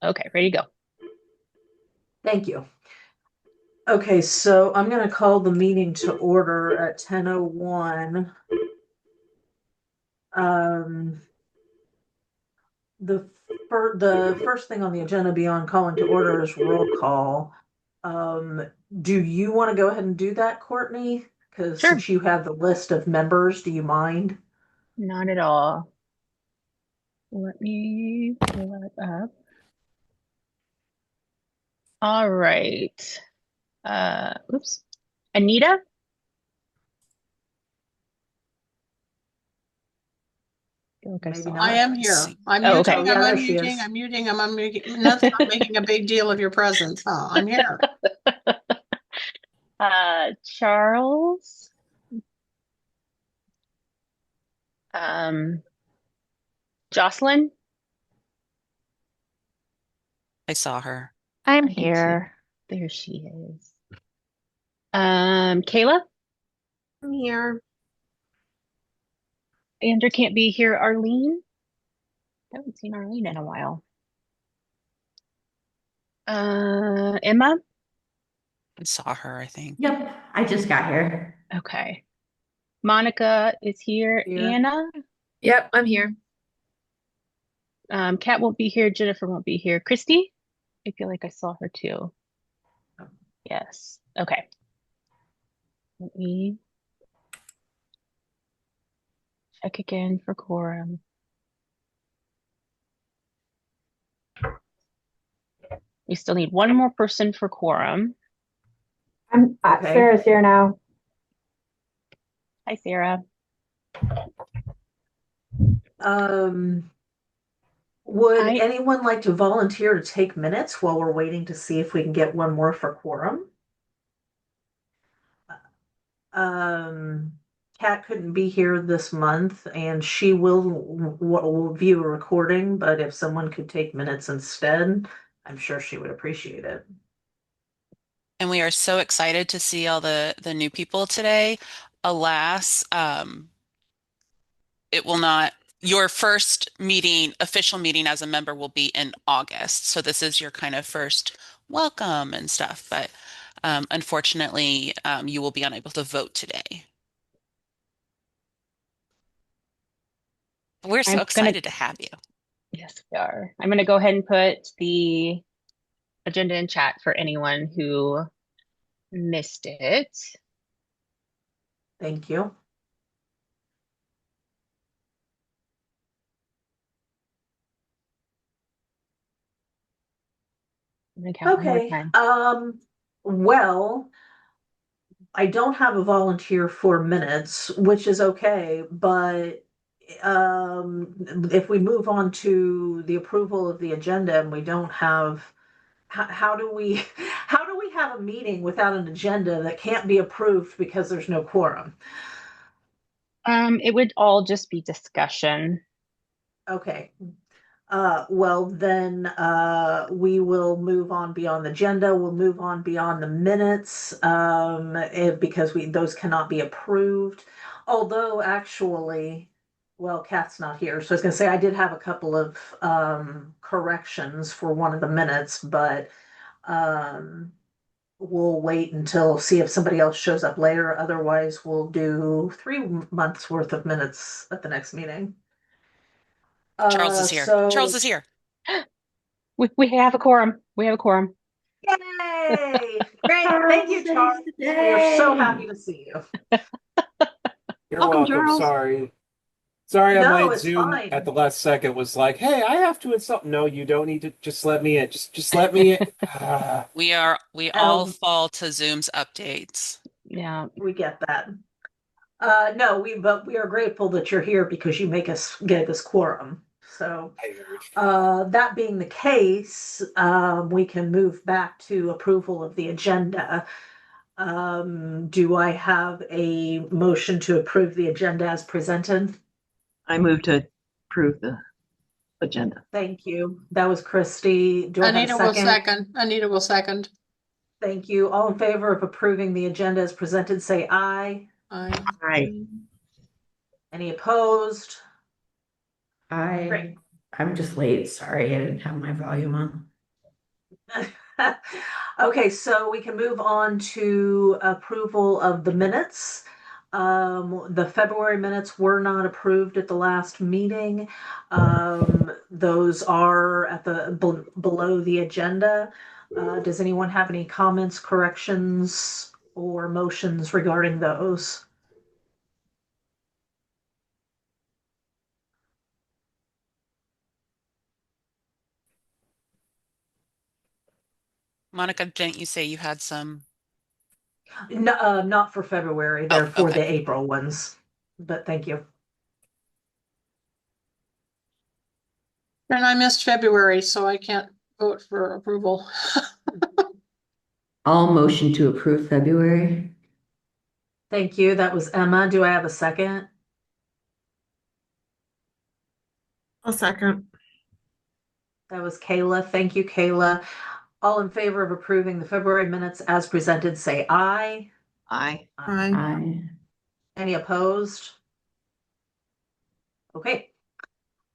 Okay, ready to go. Thank you. Okay, so I'm going to call the meeting to order at 10:01. Um, the the first thing on the agenda beyond calling to order is roll call. Do you want to go ahead and do that, Courtney? Because Sure. since you have the list of members, do you mind? Not at all. Let me pull it up. All right. Oops. Anita? I feel like I Maybe saw I her. not. am here. I'm Oh, Oh, okay. muting, I'm yeah, there she unmuting, is. I'm muting, I'm unmuting. Nothing, I'm making a big deal of your presence, huh? I'm here. Charles. Um, Jocelyn. I saw her. I'm I did too. here. There she is. Kayla. I'm here. Andrew can't be here. Arlene. I haven't seen Arlene in a while. Emma. I saw her, I think. Yep, I just got here. Okay. Monica is here. Here. Anna. Yep, I'm here. Kat won't be here. Jennifer won't be here. Christy. I feel like I saw her too. Yes. Okay. Let me check again for quorum. We still need one more person for quorum. I'm Okay. Sarah's here now. Hi, Sarah. Um, would I anyone like to volunteer to take minutes while we're waiting to see if we can get one more for quorum? Um, Kat couldn't be here this month and she will view a recording, but if someone could take minutes instead, I'm sure she would appreciate it. And we are so excited to see all the new people today. Alas, it will not, your first meeting, official meeting as a member will be in August. So this is your kind of first welcome and stuff. But unfortunately, you will be unable to vote today. We're so I'm gonna excited to have you. yes, we are. I'm gonna go ahead and put the agenda in chat for anyone who missed it. Thank you. I'm gonna count one more Okay. time. Well, I don't have a volunteer for minutes, which is okay, but if we move on to the approval of the agenda and we don't have, how do we how do we have a meeting without an agenda that can't be approved because there's no quorum? It would all just be discussion. Okay. Well, then we will move on beyond the agenda. We'll move on beyond the minutes because those cannot be approved. Although actually, well, Kat's not here, so I was going to say I did have a couple of corrections for one of the minutes, but um, we'll wait until see if somebody else shows up later. Otherwise, we'll do 3 months worth of minutes at the next meeting. Charles is here. Charles So is here. We have a quorum. We have a quorum. Yay! Great. Thank Charles you, saves Charles. the We are so day. happy to see you. You're Welcome, welcome. Charles. Sorry. Sorry, I No, might it's Zoom at fine. the last second was like, hey, I have to install. No, you don't need to. Just let me in. Just let me in. Ah. We all Um, fall to Zoom's updates. Yeah. we get that. No, but we are grateful that you're here because you make us get this quorum. So, that being the case, we can move back to approval of the agenda. Do I have a motion to approve the agenda as presented? I move to approve the agenda. Thank you. That was Christy. Do I have a Anita will second? second. Anita will second. Thank you. All in favor of approving the agenda as presented, say aye. Aye. Any opposed? I'm just late. Sorry, I didn't have my volume on. Okay, so we can move on to approval of the minutes. The February minutes were not approved at the last meeting. Those are at the below the agenda. Does anyone have any comments, corrections, or motions regarding those? Monica, didn't you say you had some? No, not for February. Oh, They're for okay. the April ones. But thank you. And I missed February, so I can't vote for approval. All motion to approve February. Thank you. That was Emma. Do I have a second? A second. That was Kayla. Thank you, Kayla. All in favor of approving the February minutes as presented, say aye. Aye. Aye. Any opposed? Okay.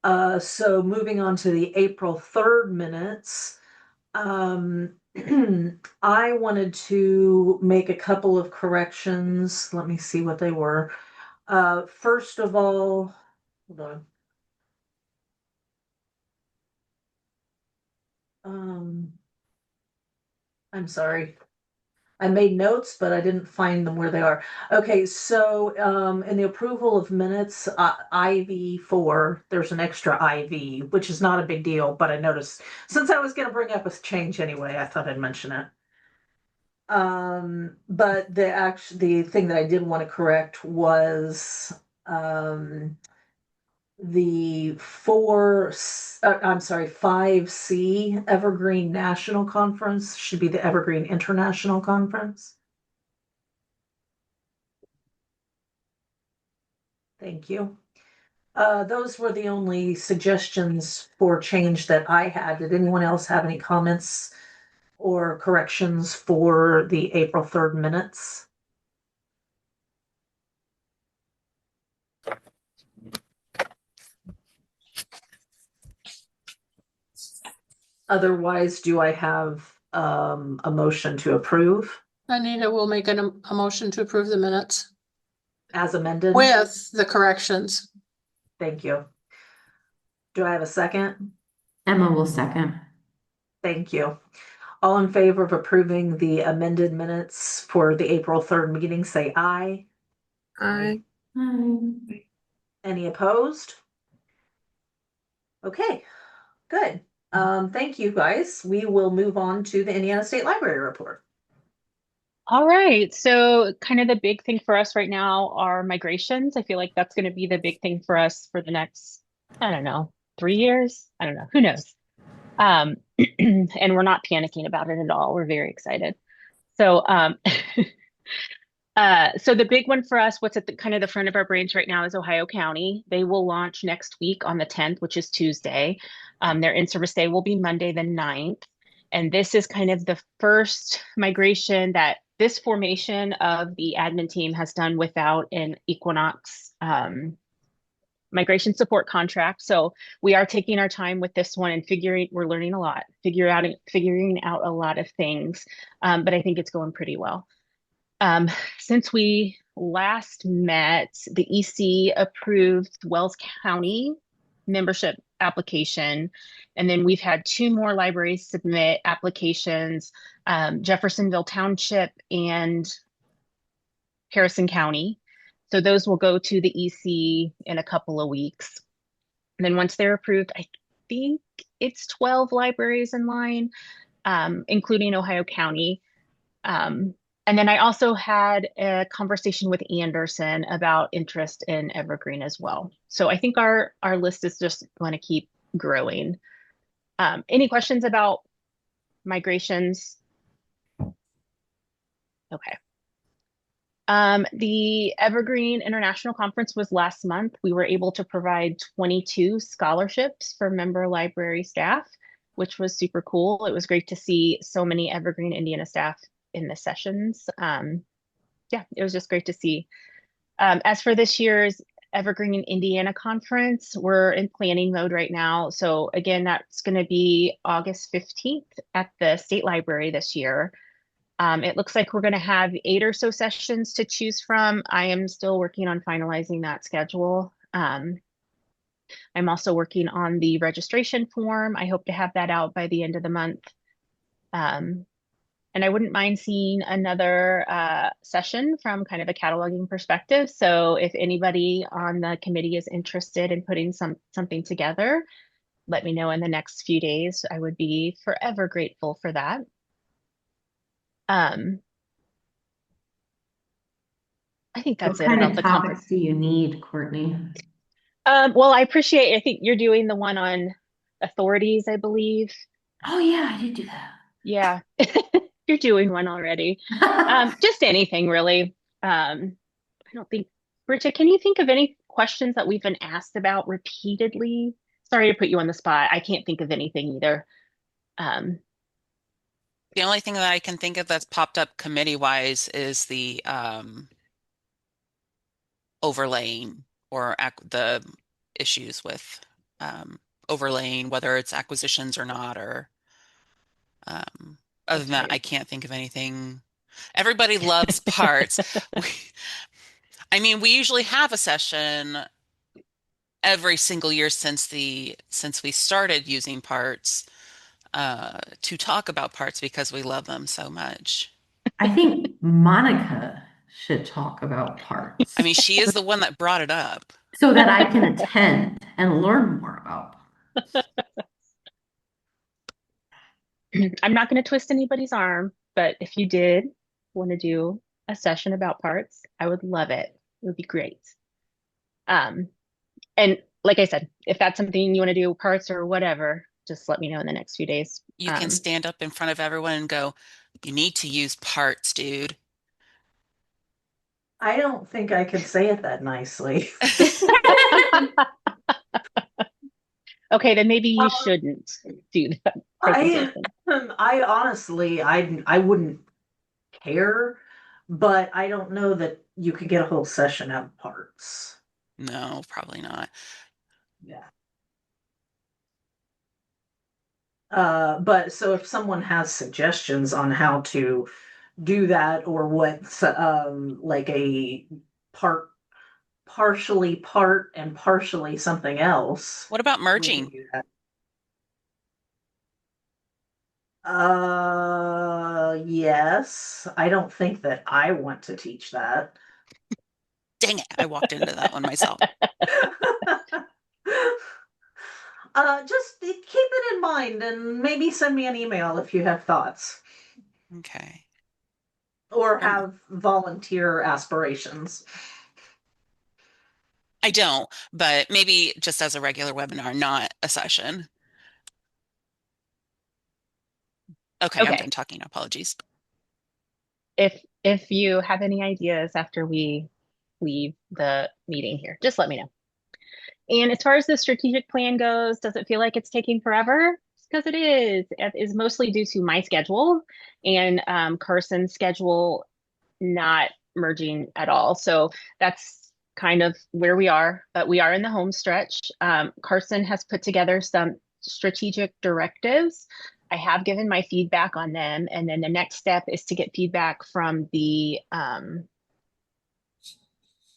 So moving on to the April 3rd minutes. I wanted to make a couple of corrections. Let me see what they were. First of all, hold on. I'm sorry. I made notes, but I didn't find them where they are. Okay, so in the approval of minutes, IV4, there's an extra IV, which is not a big deal, but I noticed since I was going to bring up a change anyway, I thought I'd mention it. But the thing that I did want to correct was the 5C Evergreen National Conference should be the Evergreen International Conference. Thank you. Those were the only suggestions for change that I had. Did anyone else have any comments or corrections for the April 3rd minutes? Otherwise, do I have a motion to approve Anita will make a motion to approve the minutes as amended? with the corrections. Thank you. Do I have a second? Emma will second. Thank you. All in favor of approving the amended minutes for the April 3rd meeting, say aye. Aye. Aye. Any opposed? Okay, good. Thank you, guys. We will move on to the Indiana State Library report. All right. So kind of the big thing for us right now are migrations. I feel like that's going to be the big thing for us for the next, I don't know, 3 years. I don't know. Who knows? And we're not panicking about it at all. We're very excited. So, so the big one for us, what's at the kind of the front of our brains right now is Ohio County. They will launch next week on the 10th, which is Tuesday. Their in-service day will be Monday the 9th. And this is kind of the first migration that this formation of the admin team has done without an Equinox migration support contract. So we are taking our time with this one and we're learning a lot, figuring out a lot of things. But I think it's going pretty well. Since we last met, the EC approved Wells County membership application, and then we've had 2 more libraries submit applications, Jeffersonville Township and Harrison County. So those will go to the EC in a couple of weeks. And then once they're approved, I think it's 12 libraries in line, including Ohio County. And then I also had a conversation with Anderson about interest in Evergreen as well. So I think our list is just going to keep growing. Any questions about migrations? Okay. The Evergreen International Conference was last month. We were able to provide 22 scholarships for member library staff, which was super cool. It was great to see so many Evergreen Indiana staff in the sessions. Yeah, it was just great to see. As for this year's Evergreen Indiana Conference. We're in planning mode right now. So again, that's going to be August 15th at the State Library this year. It looks like we're going to have 8 or so sessions to choose from. I am still working on finalizing that schedule. I'm also working on the registration form. I hope to have that out by the end of the month. And I wouldn't mind seeing another session from kind of a cataloging perspective. So if anybody on the committee is interested in putting something together, let me know in the next few days. I would be forever grateful for that. I think What that's it kind about of the topics conference. do you need, Courtney? Well, I think you're doing the one on authorities, I believe. Oh, yeah, I did do that. Yeah, you're doing one already. Just anything really. I don't think, Bridget, can you think of any questions that we've been asked about repeatedly? Sorry to put you on the spot. I can't think of anything either. The only thing that I can think of that's popped up committee-wise is the overlaying or the issues with overlaying, whether it's acquisitions or not, or other than that, Okay. I can't think of anything. Everybody loves parts. I mean, we usually have a session every single year since we started using parts to talk about parts because we love them so much. I think Monica should talk about parts I mean, she is the one that brought it up. so that I can attend and learn more about parts. I'm not going to twist anybody's arm, but if you did want to do a session about parts, I would love it. It would be great. And like I said, if that's something you want to do, parts or whatever, just let me know in the next few days. You can stand up in front of everyone and go, "You need to use parts, dude." I don't think I could say it that nicely. Okay, then maybe you shouldn't do that presentation. I honestly, I wouldn't care, but I don't know that you could get a whole session out of parts. No, probably not. Yeah. But so if someone has suggestions on how to do that or what, like a partially part and partially something else, What about we can merging? do that. Yes. I don't think that I want to teach that. Dang it, I walked into that one myself. Just keep it in mind and maybe send me an email if you have thoughts Okay. or have volunteer aspirations. I don't, but maybe just as a regular webinar, not a session. Okay, I'm Okay. done talking. Apologies. If you have any ideas after we leave the meeting here, just let me know. And as far as the strategic plan goes, does it feel like it's taking forever? Because it is. It is mostly due to my schedule and Carson's schedule not merging at all. So that's kind of where we are, but we are in the home stretch. Carson has put together some strategic directives. I have given my feedback on them, and then the next step is to get feedback from the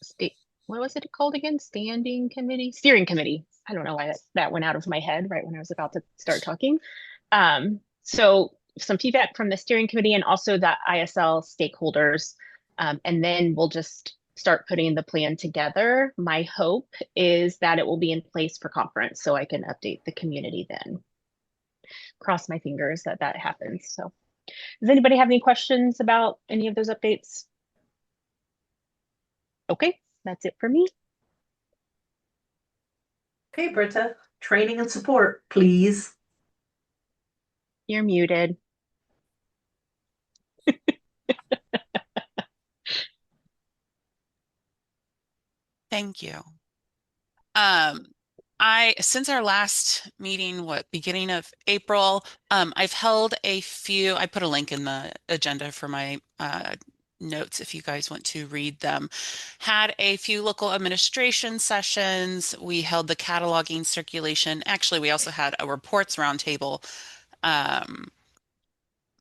state. What was it called again? Steering committee. I don't know why that went out of my head right when I was about to start talking. So some feedback from the steering committee and also the ISL stakeholders. And then we'll just start putting the plan together. My hope is that it will be in place for conference so I can update the community then. Cross my fingers that that happens. So does anybody have any questions about any of those updates? Okay, that's it for me. Okay, Britta, training and support, please. You're muted. Thank you. Since our last meeting, beginning of April, I've held a few, I put a link in the agenda for my notes if you guys want to read them. Had a few local administration sessions. We held the cataloging circulation. Actually, we also had a reports roundtable.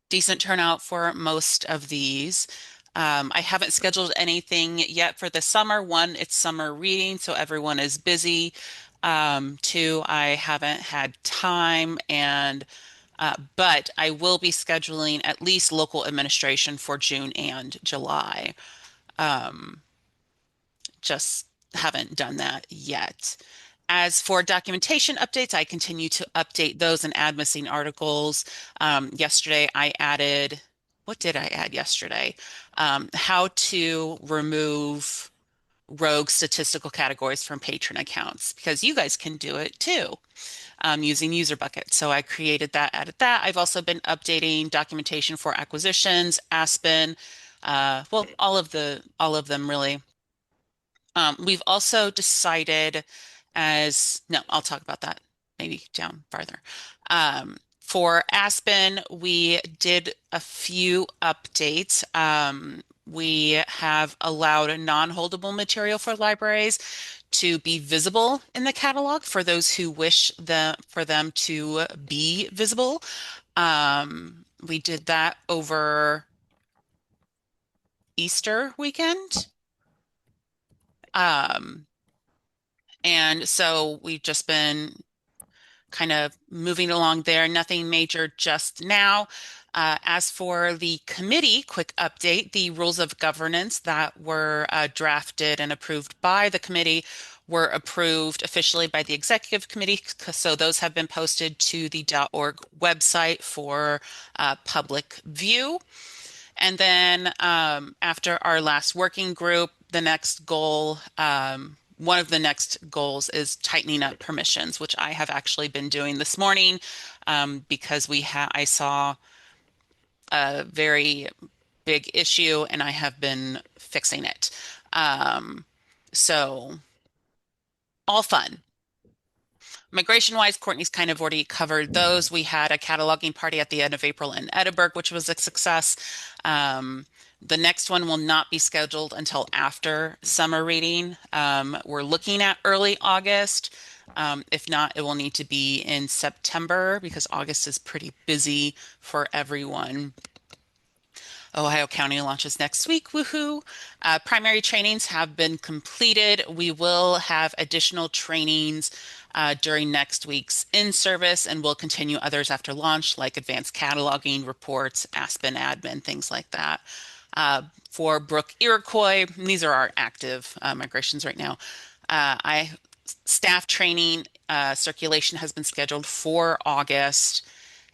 Decent turnout for most of these. I haven't scheduled anything yet for the summer. One, it's summer reading, so everyone is busy. Two, I haven't had time, and but I will be scheduling at least local administration for June and July. Just haven't done that yet. As for documentation updates, I continue to update those and add missing articles. Yesterday, I added, what did I add yesterday? How to remove rogue statistical categories from patron accounts, because you guys can do it too using UserBucket. So I created that, added that. I've also been updating documentation for acquisitions, Aspen, well, all of them really. We've also decided no, I'll talk about that maybe down farther. For Aspen, we did a few updates. We have allowed non-holdable material for libraries to be visible in the catalog for those who wish for them to be visible. We did that over Easter weekend. And so we've just been kind of moving along there. Nothing major just now. As for the committee, quick update, the rules of governance that were drafted and approved by the committee were approved officially by the executive committee. So those have been posted to the .org website for public view. And then after our last working group, the next goal, one of the next goals is tightening up permissions, which I have actually been doing this morning because I saw a very big issue and I have been fixing it. So all fun. Migration-wise, Courtney's kind of already covered those. We had a cataloging party at the end of April in Edinburgh, which was a success. The next one will not be scheduled until after summer reading. We're looking at early August. If not, it will need to be in September because August is pretty busy for everyone. Ohio County launches next week. Woohoo! Primary trainings have been completed. We will have additional trainings during next week's in-service, and we'll continue others after launch, like advanced cataloging, reports, Aspen admin, things like that. For Brook Iroquois, these are our active migrations right now. Staff training circulation has been scheduled for August,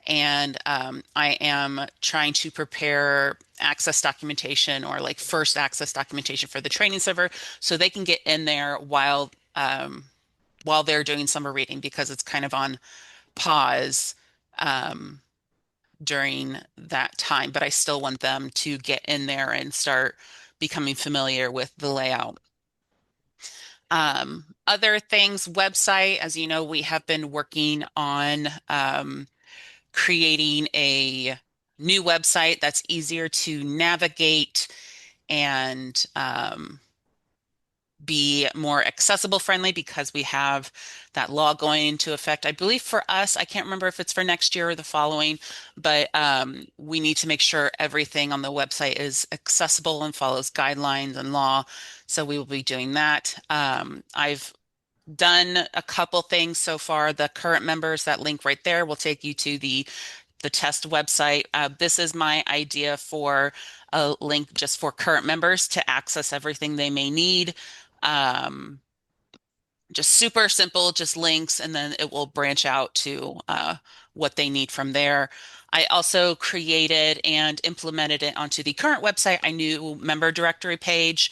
and I am trying to prepare access documentation or like first access documentation for the training server so they can get in there while they're doing summer reading because it's kind of on pause during that time, but I still want them to get in there and start becoming familiar with the layout. Other things, website, as you know, we have been working on creating a new website that's easier to navigate and be more accessible friendly because we have that law going into effect. I believe for us, I can't remember if it's for next year or the following, but we need to make sure everything on the website is accessible and follows guidelines and law. So we will be doing that. I've done a couple things so far. The current members, that link right there will take you to the test website. This is my idea for a link just for current members to access everything they may need. Just super simple, just links, and then it will branch out to what they need from there. I also created and implemented it onto the current website, a new member directory page,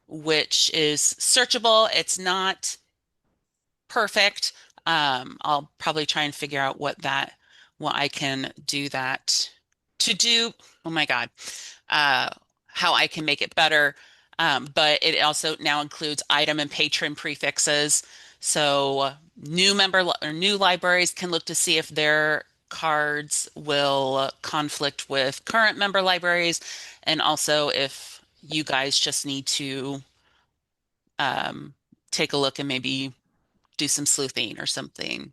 which is searchable. It's not perfect. I'll probably try and figure out what I can do that to do. Oh my God. How I can make it better. But it also now includes item and patron prefixes. So new member or new libraries can look to see if their cards will conflict with current member libraries, and also if you guys just need to take a look and maybe do some sleuthing or something.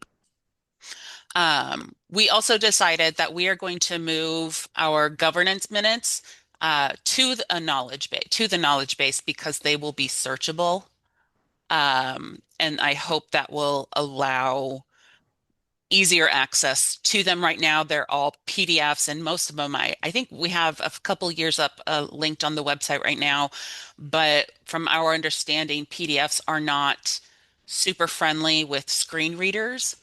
We also decided that we are going to move our governance minutes to a knowledge base because they will be searchable. And I hope that will allow easier access to them. Right now, they're all PDFs, and most of them, I think we have a couple years up linked on the website right now. But from our understanding, PDFs are not super friendly with screen readers.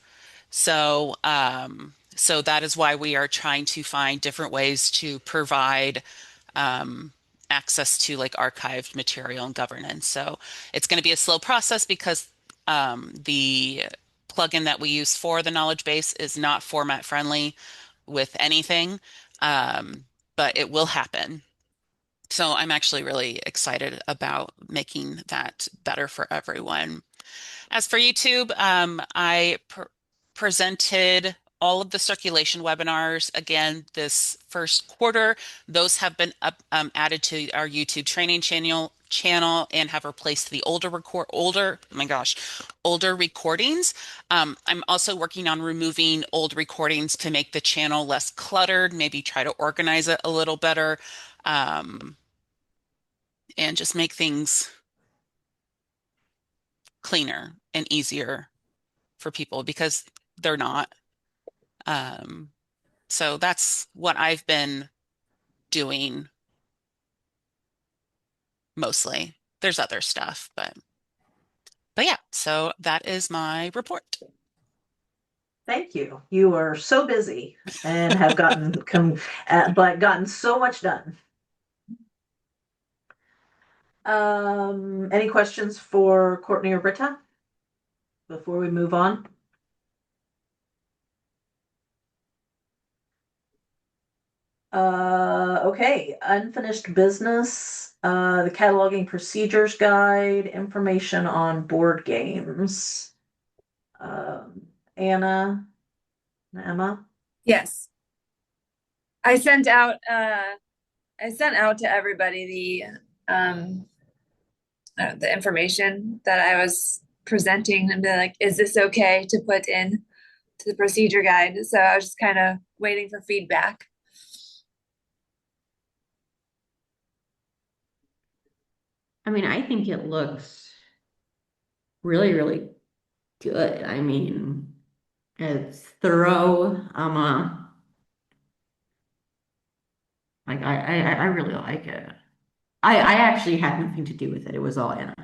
So that is why we are trying to find different ways to provide access to like archived material and governance. So it's going to be a slow process because the plugin that we use for the knowledge base is not format friendly with anything, but it will happen. So I'm actually really excited about making that better for everyone. As for YouTube, I presented all of the circulation webinars again this first quarter. Those have been added to our YouTube training channel and have replaced the older recordings. I'm also working on removing old recordings to make the channel less cluttered, maybe try to organize it a little better, and just make things cleaner and easier for people because they're not. So that's what I've been doing mostly. There's other stuff, but yeah, so that is my report. Thank you. You are so busy and have gotten so much done. Any questions for Courtney or Britta before we move on? Okay, unfinished business, the cataloging procedures guide, information on board games. Anna, Emma? Yes. I sent out to everybody the information that I was presenting and be like, is this okay to put in to the procedure guide? So I was just kind of waiting for feedback. I mean, I think it looks really, really good. I mean, it's thorough. Like I really like it. I actually had nothing to do with it. It was all Anna.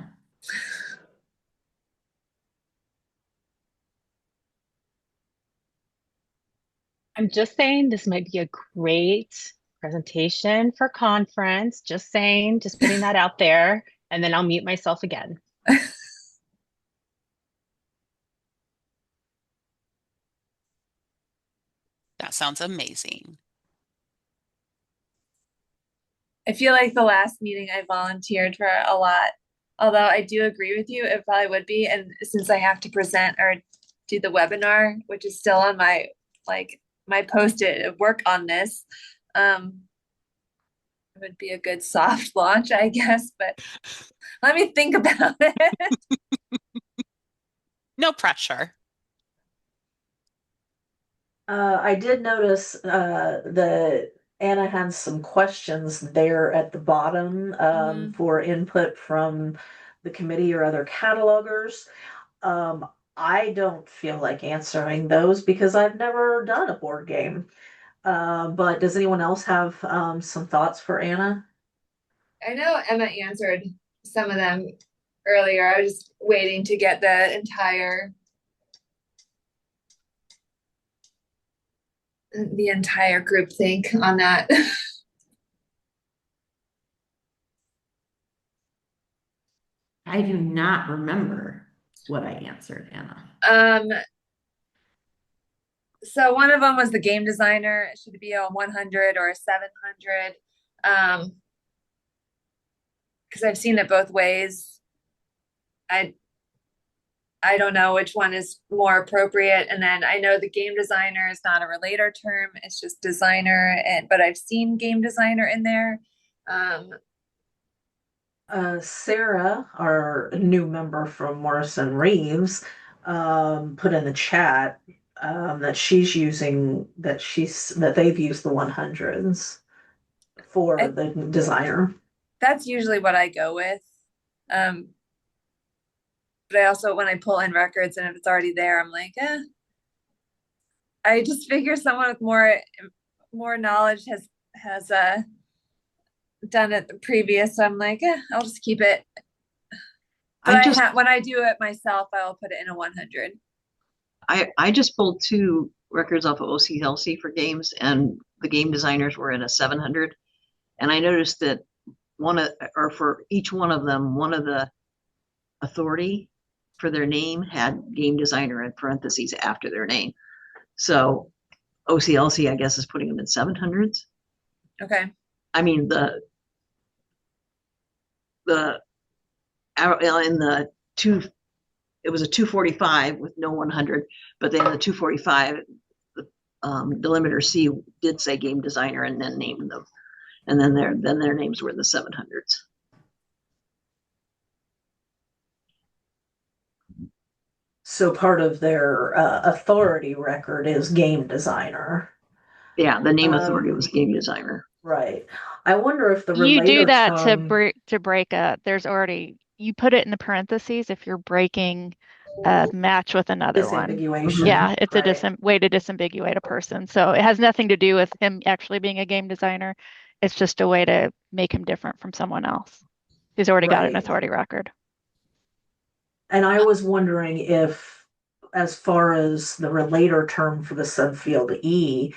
I'm just saying this might be a great presentation for conference. Just saying, just putting that out there, and then I'll mute myself again. That sounds amazing. I feel like the last meeting I volunteered for a lot, although I do agree with you, it probably would be. And since I have to present or do the webinar, which is still on my post-it work on this, it would be a good soft launch, I guess, but let me think about it. No pressure. I did notice that Anna had some questions there at the bottom for input from the committee or other catalogers. I don't feel like answering those because I've never done a board game. But does anyone else have some thoughts for Anna? I know Emma answered some of them earlier. I was just waiting to get the entire group think on that. I do not remember what I answered, Anna. So one of them was the game designer. It should be a 100 or a 700. Because I've seen it both ways. I don't know which one is more appropriate. And then I know the game designer is not a relator term, it's just designer, but I've seen game designer in there. Sarah, our new member from Morrison Reeves, put in the chat that she's using that they've used the 100s for I- the designer. That's usually what I go with. But I also, when I pull in records and if it's already there, I'm like, I just figure someone with more knowledge has done it the previous. So I'm like, I'll just keep it. But when I do it myself, I will put it in a 100. I just pulled 2 records off of OCLC for games, and the game designers were in a 700. And I noticed that for each one of them, one of the authority for their name had game designer in parentheses after their name. So OCLC, I guess, is putting them in 700s. Okay. I mean, in the 2, it was a 245 with no 100, but then the 245, the delimiter C did say game designer and then named them, and then their names were in the 700s. So part of their authority record is game designer. Yeah, the name authority was game designer. Right. I wonder if the You do relator that term, to break you put it in the parentheses if you're breaking a match with another one. disambiguation. Yeah, it's right. a way to disambiguate a person. So it has nothing to do with him actually being a game designer. It's just a way to make him different from someone else who's already got an Right. authority record. And I was wondering if, as far as the relator term for the subfield E,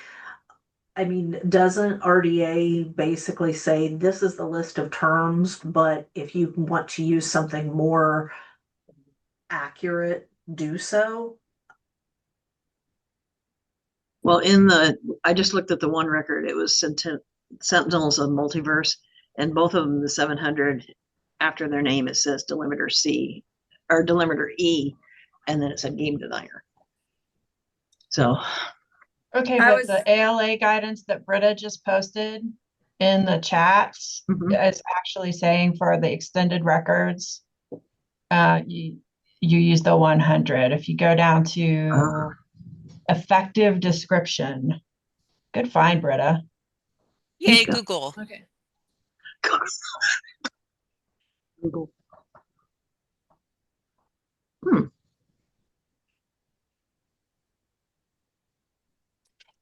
I mean, doesn't RDA basically say this is the list of terms, but if you want to use something more accurate, do so? Well, I just looked at the one record. It was Sentinels of Multiverse, and both of them, the 700, after their name, it says delimiter C or delimiter E, and then it said game designer. So, Okay, but the ALA guidance that Britta just posted in the chat is actually saying for the extended records, you use the 100. If you go down to effective description, good find, Britta. Yay, Google. Okay. Google.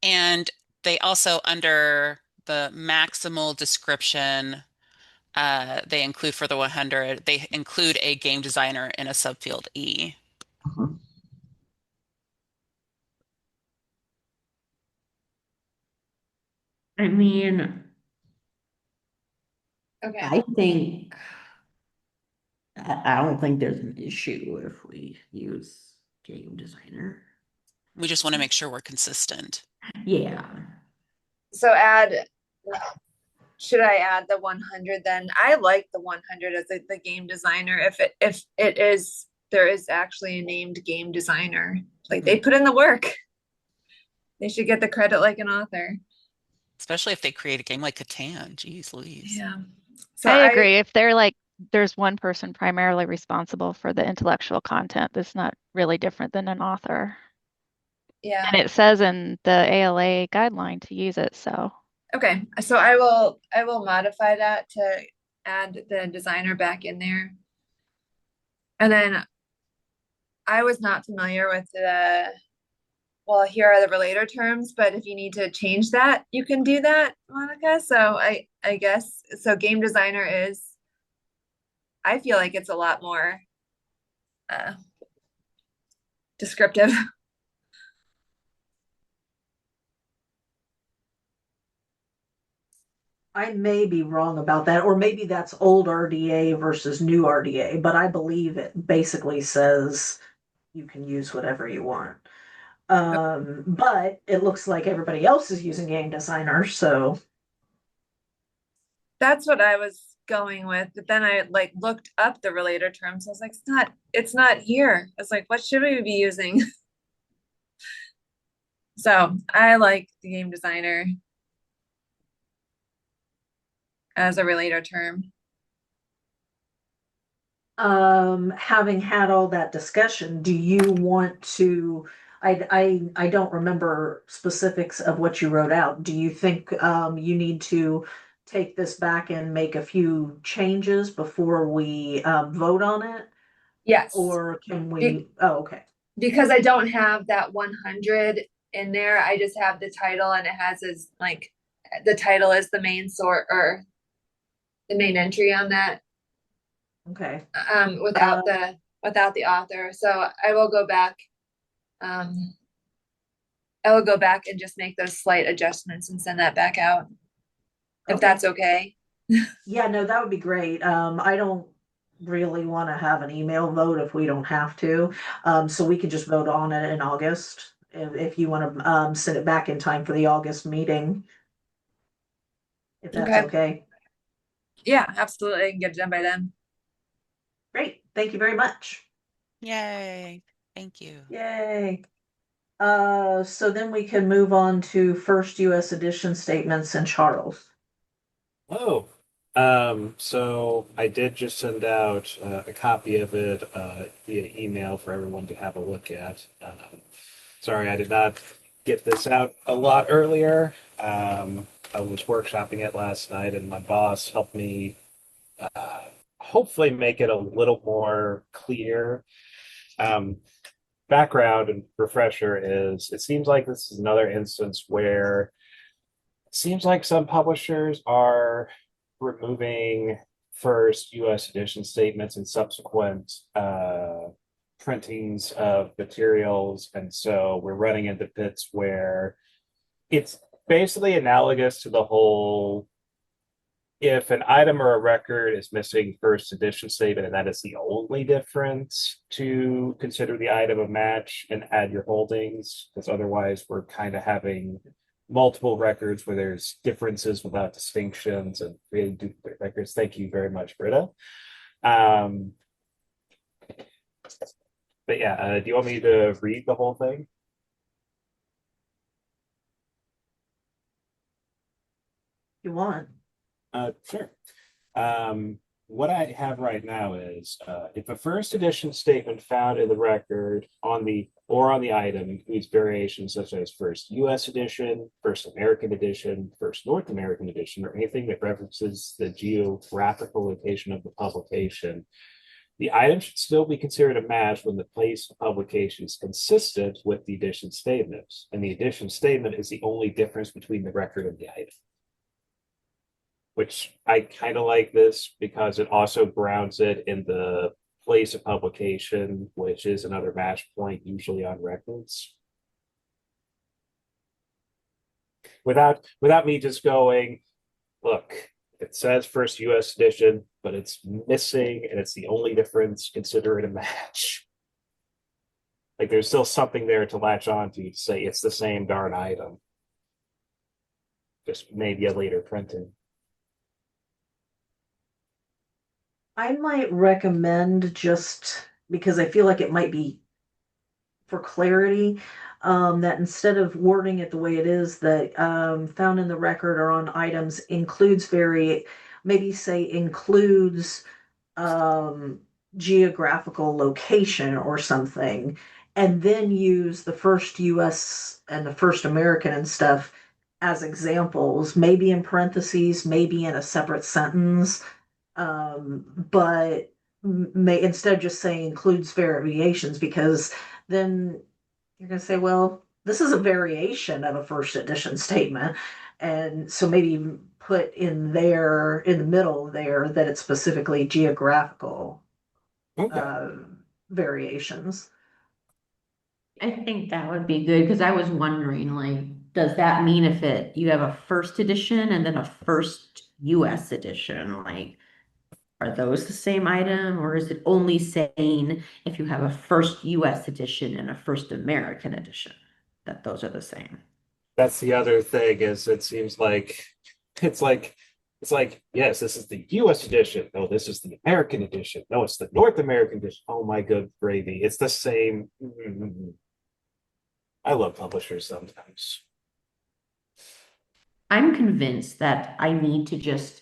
And they also, under the maximal description, they include for the 100, they include a game designer in a subfield E. I mean, Okay. I don't think there's an issue if we use game designer. We just want to make sure we're consistent. Yeah. So should I add the 100 then? I like the 100 as the game designer. If there is actually a named game designer, like they put in the work. They should get the credit like an author. Especially if they create a game like Catan. Jeez Louise. Yeah. So I agree. If there's one person primarily responsible for the intellectual content, that's not really different than an author. Yeah. And it says in the ALA guideline to use it, so. Okay, so I will modify that to add the designer back in there. And then I was not familiar with well, here are the relator terms, but if you need to change that, you can do that, Monica. So I guess, so game designer I feel like it's a lot more descriptive. I may be wrong about that, or maybe that's old RDA versus new RDA, but I believe it basically says you can use whatever you want. But it looks like everybody else is using game designer, so. That's what I was going with, but then I like looked up the related terms. I was like, it's not here. I was like, what should we be using? So I like the game designer as a related term. Having had all that discussion, do you want to, I don't remember specifics of what you wrote out. Do you think, you need to take this back and make a few changes before we, vote on it? Yes. Or can we, oh, okay. Because I don't have that 100 in there. I just have the title, and it has as like the title is the main sort or the main entry on that. Okay. Without the author. So I will go back. I will go back and just make those slight adjustments and send that back out. If Okay. that's okay. Yeah, no, that would be great. I don't really want to have an email vote if we don't have to. So we could just vote on it in August if you want to send it back in time for the August meeting. If that's okay. Yeah, absolutely. I can get it done by then. Great. Thank you very much. Yay. Thank you. Yay. So then we can move on to first US edition statements and Charles. Oh, so I did just send out a copy of it via email for everyone to have a look at. Sorry, I did not get this out a lot earlier. I was workshopping it last night, and my boss helped me hopefully make it a little more clear. Background and refresher is, it seems like this is another instance where it seems like some publishers are removing first US edition statements and subsequent printings of materials. And so we're running into bits where it's basically analogous to the whole, if an item or a record is missing first edition statement and that is the only difference, to consider the item a match and add your holdings, because otherwise we're kind of having multiple records where there's differences without distinctions and creating duplicate records. Thank you very much, Britta. But yeah, do you want me to read the whole thing? You want? Sure. What I have right now is if a first edition statement found in the record on the item includes variations such as first US edition, first American edition, first North American edition, or anything that references the geographical location of the publication, the item should still be considered a match when the place of publication is consistent with the edition statement, and the edition statement is the only difference between the record and the item. Which I kind of like this because it also grounds it in the place of publication, which is another match point usually on records. Without me just going, look, it says first US edition, but it's missing and it's the only difference, consider it a match. Like there's still something there to latch onto to say it's the same darn item. Just maybe a later printing. I might recommend, just because I feel like it might be for clarity, that instead of wording it the way it is, that found in the record or on items includes maybe say includes geographical location or something, and then use the first US and the first American and stuff as examples, maybe in parentheses, maybe in a separate sentence. But may instead of just saying includes variations, because then you're going to say, well, this is a variation of a first edition statement. And so maybe put in there in the middle there that it's specifically geographical variations. I think that would be good because I was wondering, like, does that mean if you have a first edition and then a first US edition, like, are those the same item, or is it only saying if you have a first US edition and a first American edition that those are the same? That's the other thing, is it seems like it's like It's like, yes, this is the US edition. No, this is the American edition. No, it's the North American edition. Oh my good gravy. It's the same. I love publishers sometimes. I'm convinced that I need to just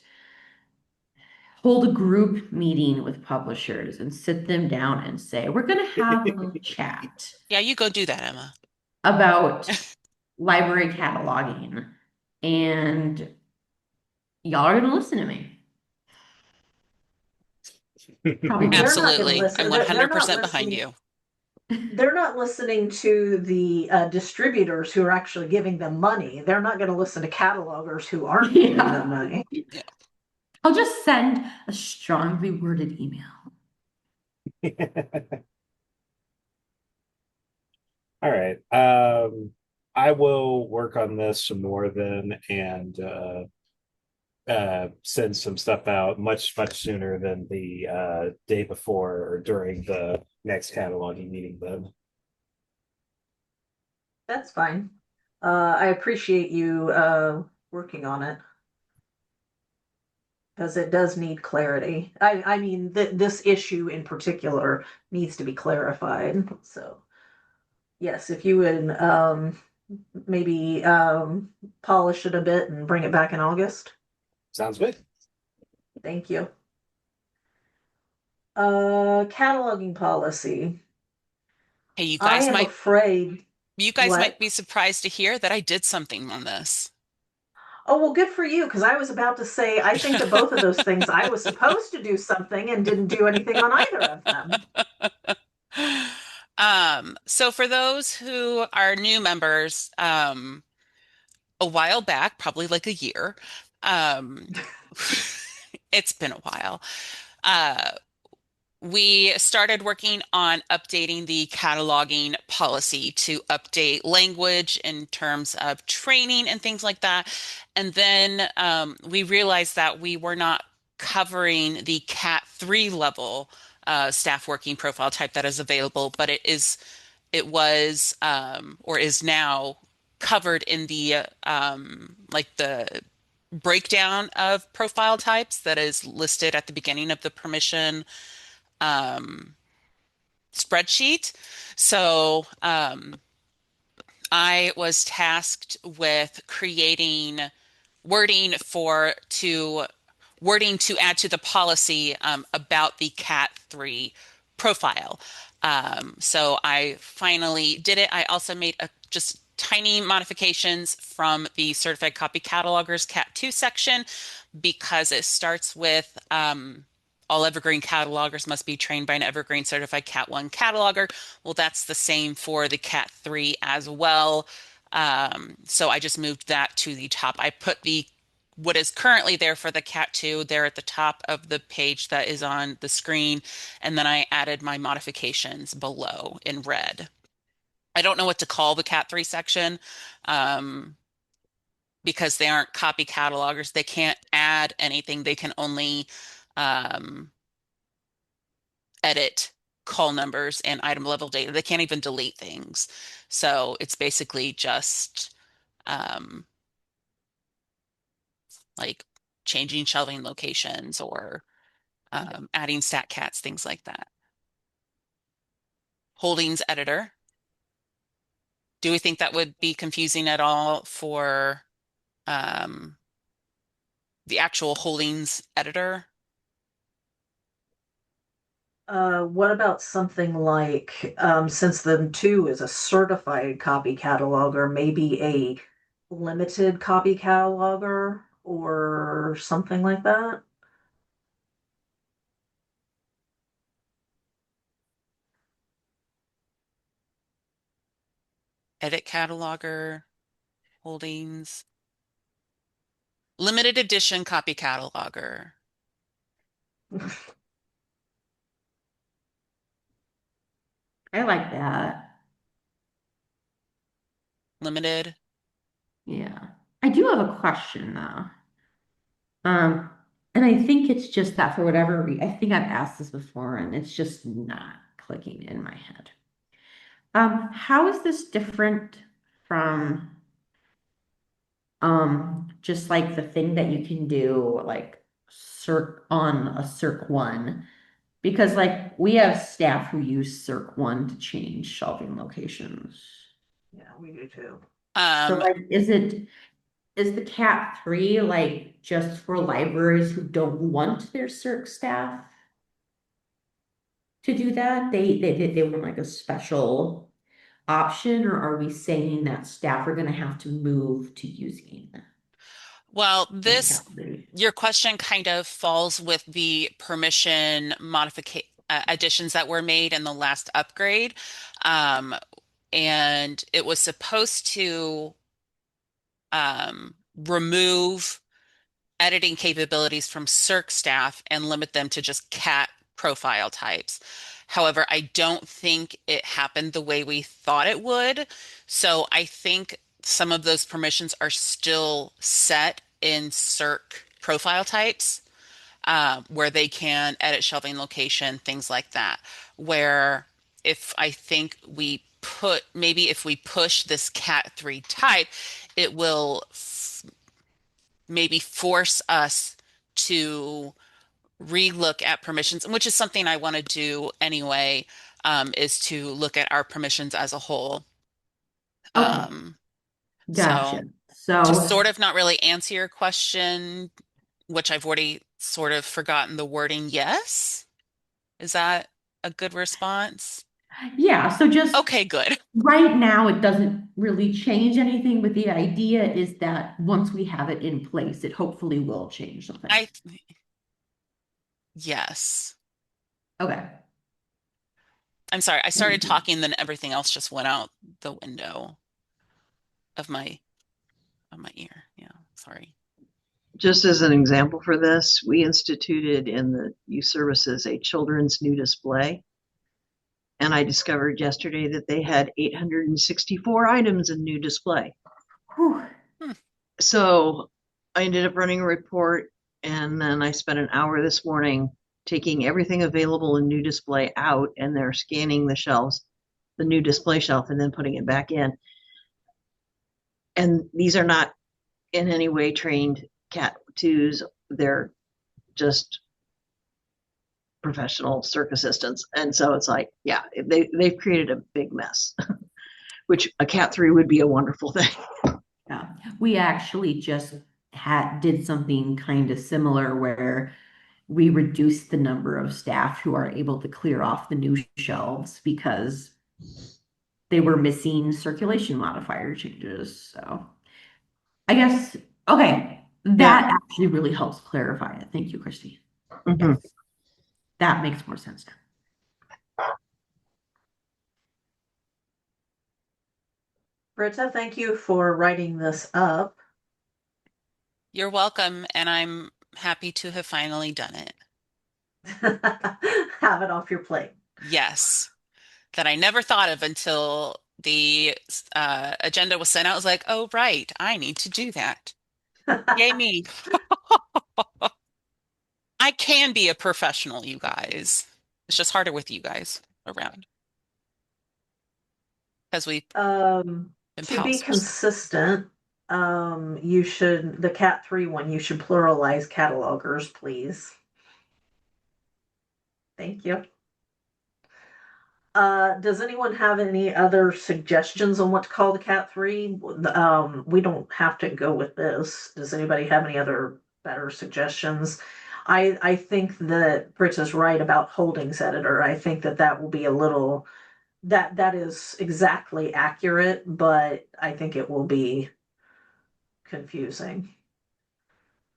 hold a group meeting with publishers and sit them down and say, we're going to have a little chat Yeah, you go do that, Emma. about library cataloging, and y'all are going to listen to me. Probably They're not gonna Absolutely. listen. I'm They're not 100% behind listening. you. They're not listening to the distributors who are actually giving them money. They're not going to listen to catalogers who aren't giving them money. I'll just send a strongly worded email. All right. I will work on this some more then and send some stuff out much sooner than the day before or during the next cataloging meeting then. That's fine. I appreciate you working on it. Because it does need clarity. I mean, this issue in particular needs to be clarified. So, yes, if you would maybe polish it a bit and bring it back in August. Sounds good. Thank you. Cataloging policy. Hey, you I guys am might afraid. you guys What? might be surprised to hear that I did something on this. Oh, well, good for you, because I was about to say, I think that both of those things, I was supposed to do something and didn't do anything on either of them. So for those who are new members, a while back, probably like a year, it's been a while, we started working on updating the cataloging policy to update language in terms of training and things like that. And then we realized that we were not covering the Cat 3 level staff working profile type that is available, but it was or is now covered in the like the breakdown of profile types that is listed at the beginning of the permission spreadsheet. So I was tasked with creating wording to add to the policy about the Cat 3 profile. So I finally did it. I also made just tiny modifications from the Certified Copy Catalogers Cat 2 section because it starts with all Evergreen catalogers must be trained by an Evergreen certified Cat 1 cataloger. Well, that's the same for the Cat 3 as well. So I just moved that to the top. I put what is currently there for the Cat 2 there at the top of the page that is on the screen. And then I added my modifications below in red. I don't know what to call the Cat 3 section because they aren't copy catalogers. They can't add anything. They can only edit call numbers and item level data. They can't even delete things. So it's basically just like changing shelving locations or adding stat cats, things like that. Holdings editor. Do we think that would be confusing at all for the actual holdings editor? What about something like, since the 2 is a certified copy cataloger, maybe a limited copy cataloger or something like that? Edit cataloger, holdings, limited edition copy cataloger. I like that. Limited. Yeah. I do have a question though. And I think it's just that for whatever reason, I think I've asked this before and it's just not clicking in my head. How is this different from just like the thing that you can do like on a Circ one. Because like we have staff who use Circ one to change shelving locations. Yeah, we do too. So like, is the Cat 3 like just for libraries who don't want their Circ staff to do that? They want like a special option, or are we saying that staff are gonna have to move to using Well, Cat 3? your question kind of falls with the permission modification additions that were made in the last upgrade. And it was supposed to remove editing capabilities from Circ staff and limit them to just cat profile types. However, I don't think it happened the way we thought it would. So I think some of those permissions are still set in Circ profile types, where they can edit shelving location, things like that. Where if I think if we push this Cat 3 type, it will maybe force us to relook at permissions, which is something I want to do anyway, is to look at our permissions as a whole. Okay. Gotcha. So to sort of not really answer your question, which I've already sort of forgotten the wording, yes? Is that a good response? yeah, so just Okay, good. right now it doesn't really change anything, but the idea is that once we have it in place, it hopefully will change something. Yes. Okay. I'm sorry, I started talking, then everything else just went out the window of my ear. Yeah, sorry. Just as an example for this, we instituted in the youth services a children's new display. And I discovered yesterday that they had 864 items in new display. So I ended up running a report, and then I spent an hour this morning taking everything available in new display out, and they're scanning the shelves, the new display shelf, and then putting it back in. And these are not in any way trained Cat 2s. They're just professional Circ assistants. And so it's like, yeah, they've created a big mess, which a Cat 3 would be a wonderful thing. Yeah, we actually just did something kind of similar where we reduced the number of staff who are able to clear off the new shelves because they were missing circulation modifier changes. So I guess, okay, that actually really helps clarify it. Thank you, Christy. Mm-hmm. That makes more sense now. Britta, thank you for writing this up. You're welcome, and I'm happy to have finally done it. Have it off your plate. Yes, that I never thought of until the agenda was sent out. I was like, oh, right, I need to do that. Yay me. I can be a professional, you guys. It's just harder with you guys around. Because we to be consistent, you should, the Cat 3 one, you should pluralize catalogers, please. Thank you. Does anyone have any other suggestions on what to call the Cat 3? We don't have to go with this. Does anybody have any other better suggestions? I think that Britta's right about holdings editor. I think that will be a little, that is exactly accurate, but I think it will be confusing.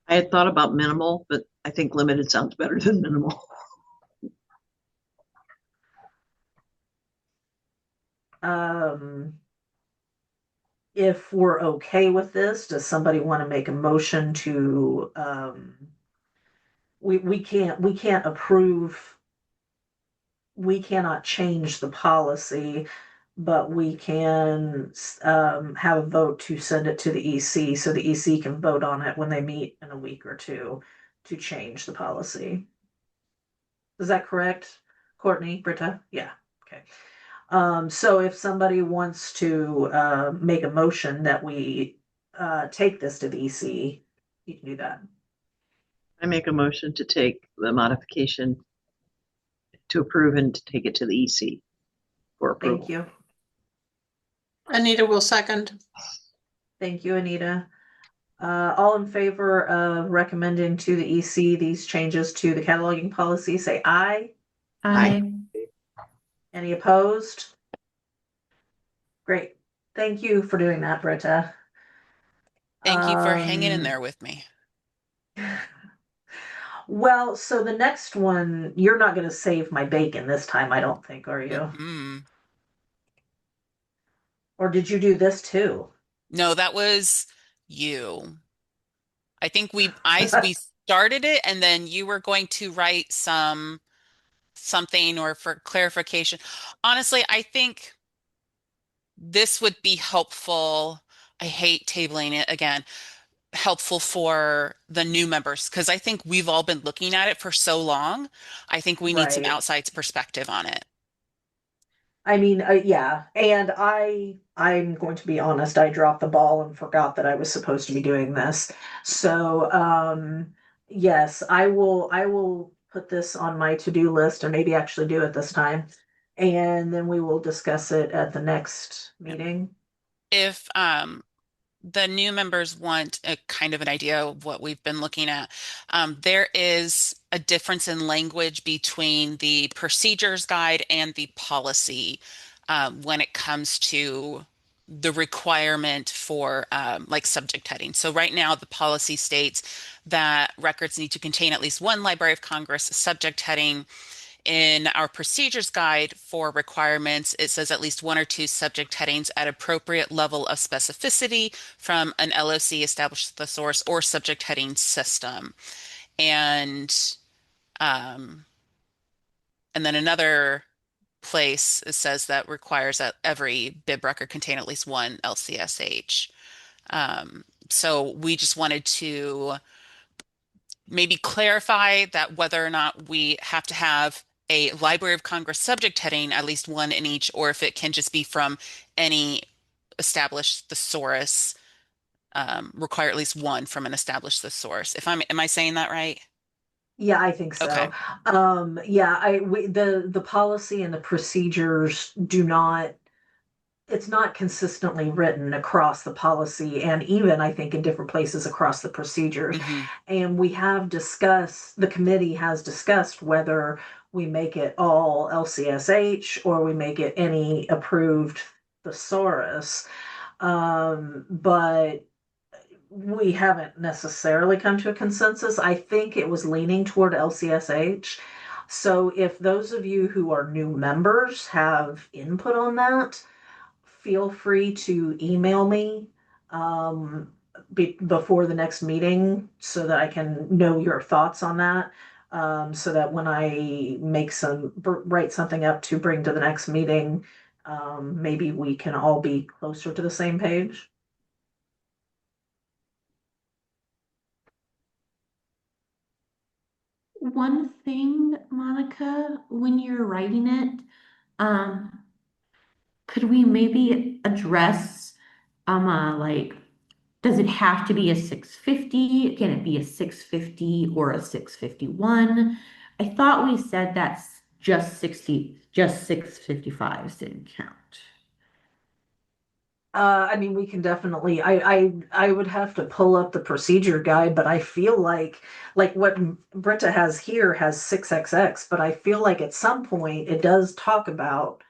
I had thought about minimal, but I think limited sounds better than minimal. If we're okay with this, does somebody want to make a motion to, we can't approve, we cannot change the policy, but we can have a vote to send it to the EC so the EC can vote on it when they meet in a week or two to change the policy. Is that correct, Courtney, Britta? Yeah, okay. So if somebody wants to make a motion that we take this to the EC, you can do that. I make a motion to take the modification to approve and to take it to the EC for approval. Thank you. Anita will second. Thank you, Anita. All in favor of recommending to the EC these changes to the cataloging policy, say aye. Aye. Any opposed? Great. Thank you for doing that, Britta. Thank you for hanging in Um, there with me. Well, so the next one, you're not going to save my bacon this time, I don't think, are you? Mm. Or did you do this too? No, that was you. I think we started it and then you were going to write something or for clarification. Honestly, I think this would be helpful. I hate tabling it again. Helpful for the new members because I think we've all been looking at it for so long. I think we need some Right. outside perspective on it. I mean, yeah, and I'm going to be honest, I dropped the ball and forgot that I was supposed to be doing this. So, yes, I will put this on my to-do list and maybe actually do it this time. And then we will discuss it at the next meeting. If the new members want a kind of an idea of what we've been looking at, there is a difference in language between the procedures guide and the policy when it comes to the requirement for like subject heading. So right now the policy states that records need to contain at least one Library of Congress subject heading. In our procedures guide for requirements, it says at least one or two subject headings at appropriate level of specificity from an LOC established the source or subject heading system. And then another place it says that requires that every bib record contain at least one LCSH. So we just wanted to maybe clarify that whether or not we have to have a Library of Congress subject heading, at least one in each, or if it can just be from any established thesaurus, require at least one from an established thesaurus. Am I saying that right? Yeah, I think so. Okay. Yeah, the policy and the procedures do not, it's not consistently written across the policy and even I think in different places across the procedures. Mhm. And we have discussed, the committee has discussed whether we make it all LCSH or we make it any approved thesaurus. But we haven't necessarily come to a consensus. I think it was leaning toward LCSH. So if those of you who are new members have input on that, feel free to email me before the next meeting so that I can know your thoughts on that. So that when I write something up to bring to the next meeting, maybe we can all be closer to the same page. One thing, Monica, when you're writing it, could we maybe address, like, does it have to be a 650? Can it be a 650 or a 651? I thought we said that's just 655s didn't count. I mean, we can definitely, I would have to pull up the procedure guide, but I feel like what Britta has here has 6XX, but I feel like at some point it does talk about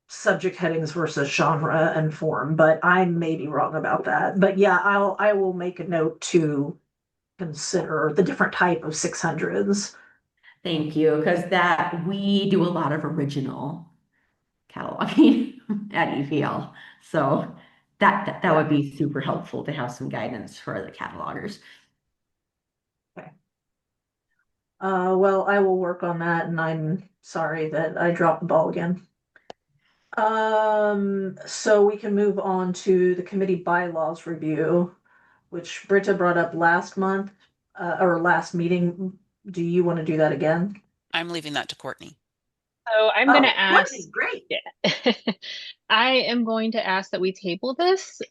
subject headings versus genre and form, but I may be wrong about that. But yeah, I will make a note to consider the different type of 600s. Thank you, because that we do a lot of original cataloging at EPL. So that would be super helpful to have some guidance for the catalogers. Okay. Well, I will work on that, and I'm sorry that I dropped the ball again. So we can move on to the committee bylaws review, which Britta brought up last month, or last meeting. Do you want to do that again? I'm leaving that to Courtney. So I'm going to Oh, ask, plenty, great. yeah, I am going to ask that we table this,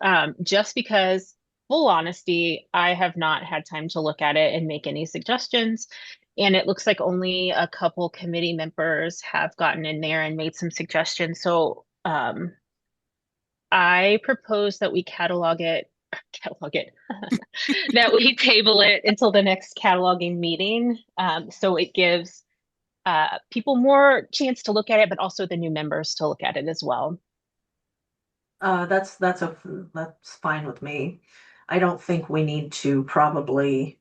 just because, full honesty, I have not had time to look at it and make any suggestions. And it looks like only a couple committee members have gotten in there and made some suggestions. So I propose that we catalog it, that we table it until the next cataloging meeting. So it gives people more chance to look at it, but also the new members to look at it as well. That's fine with me. I don't think we need to probably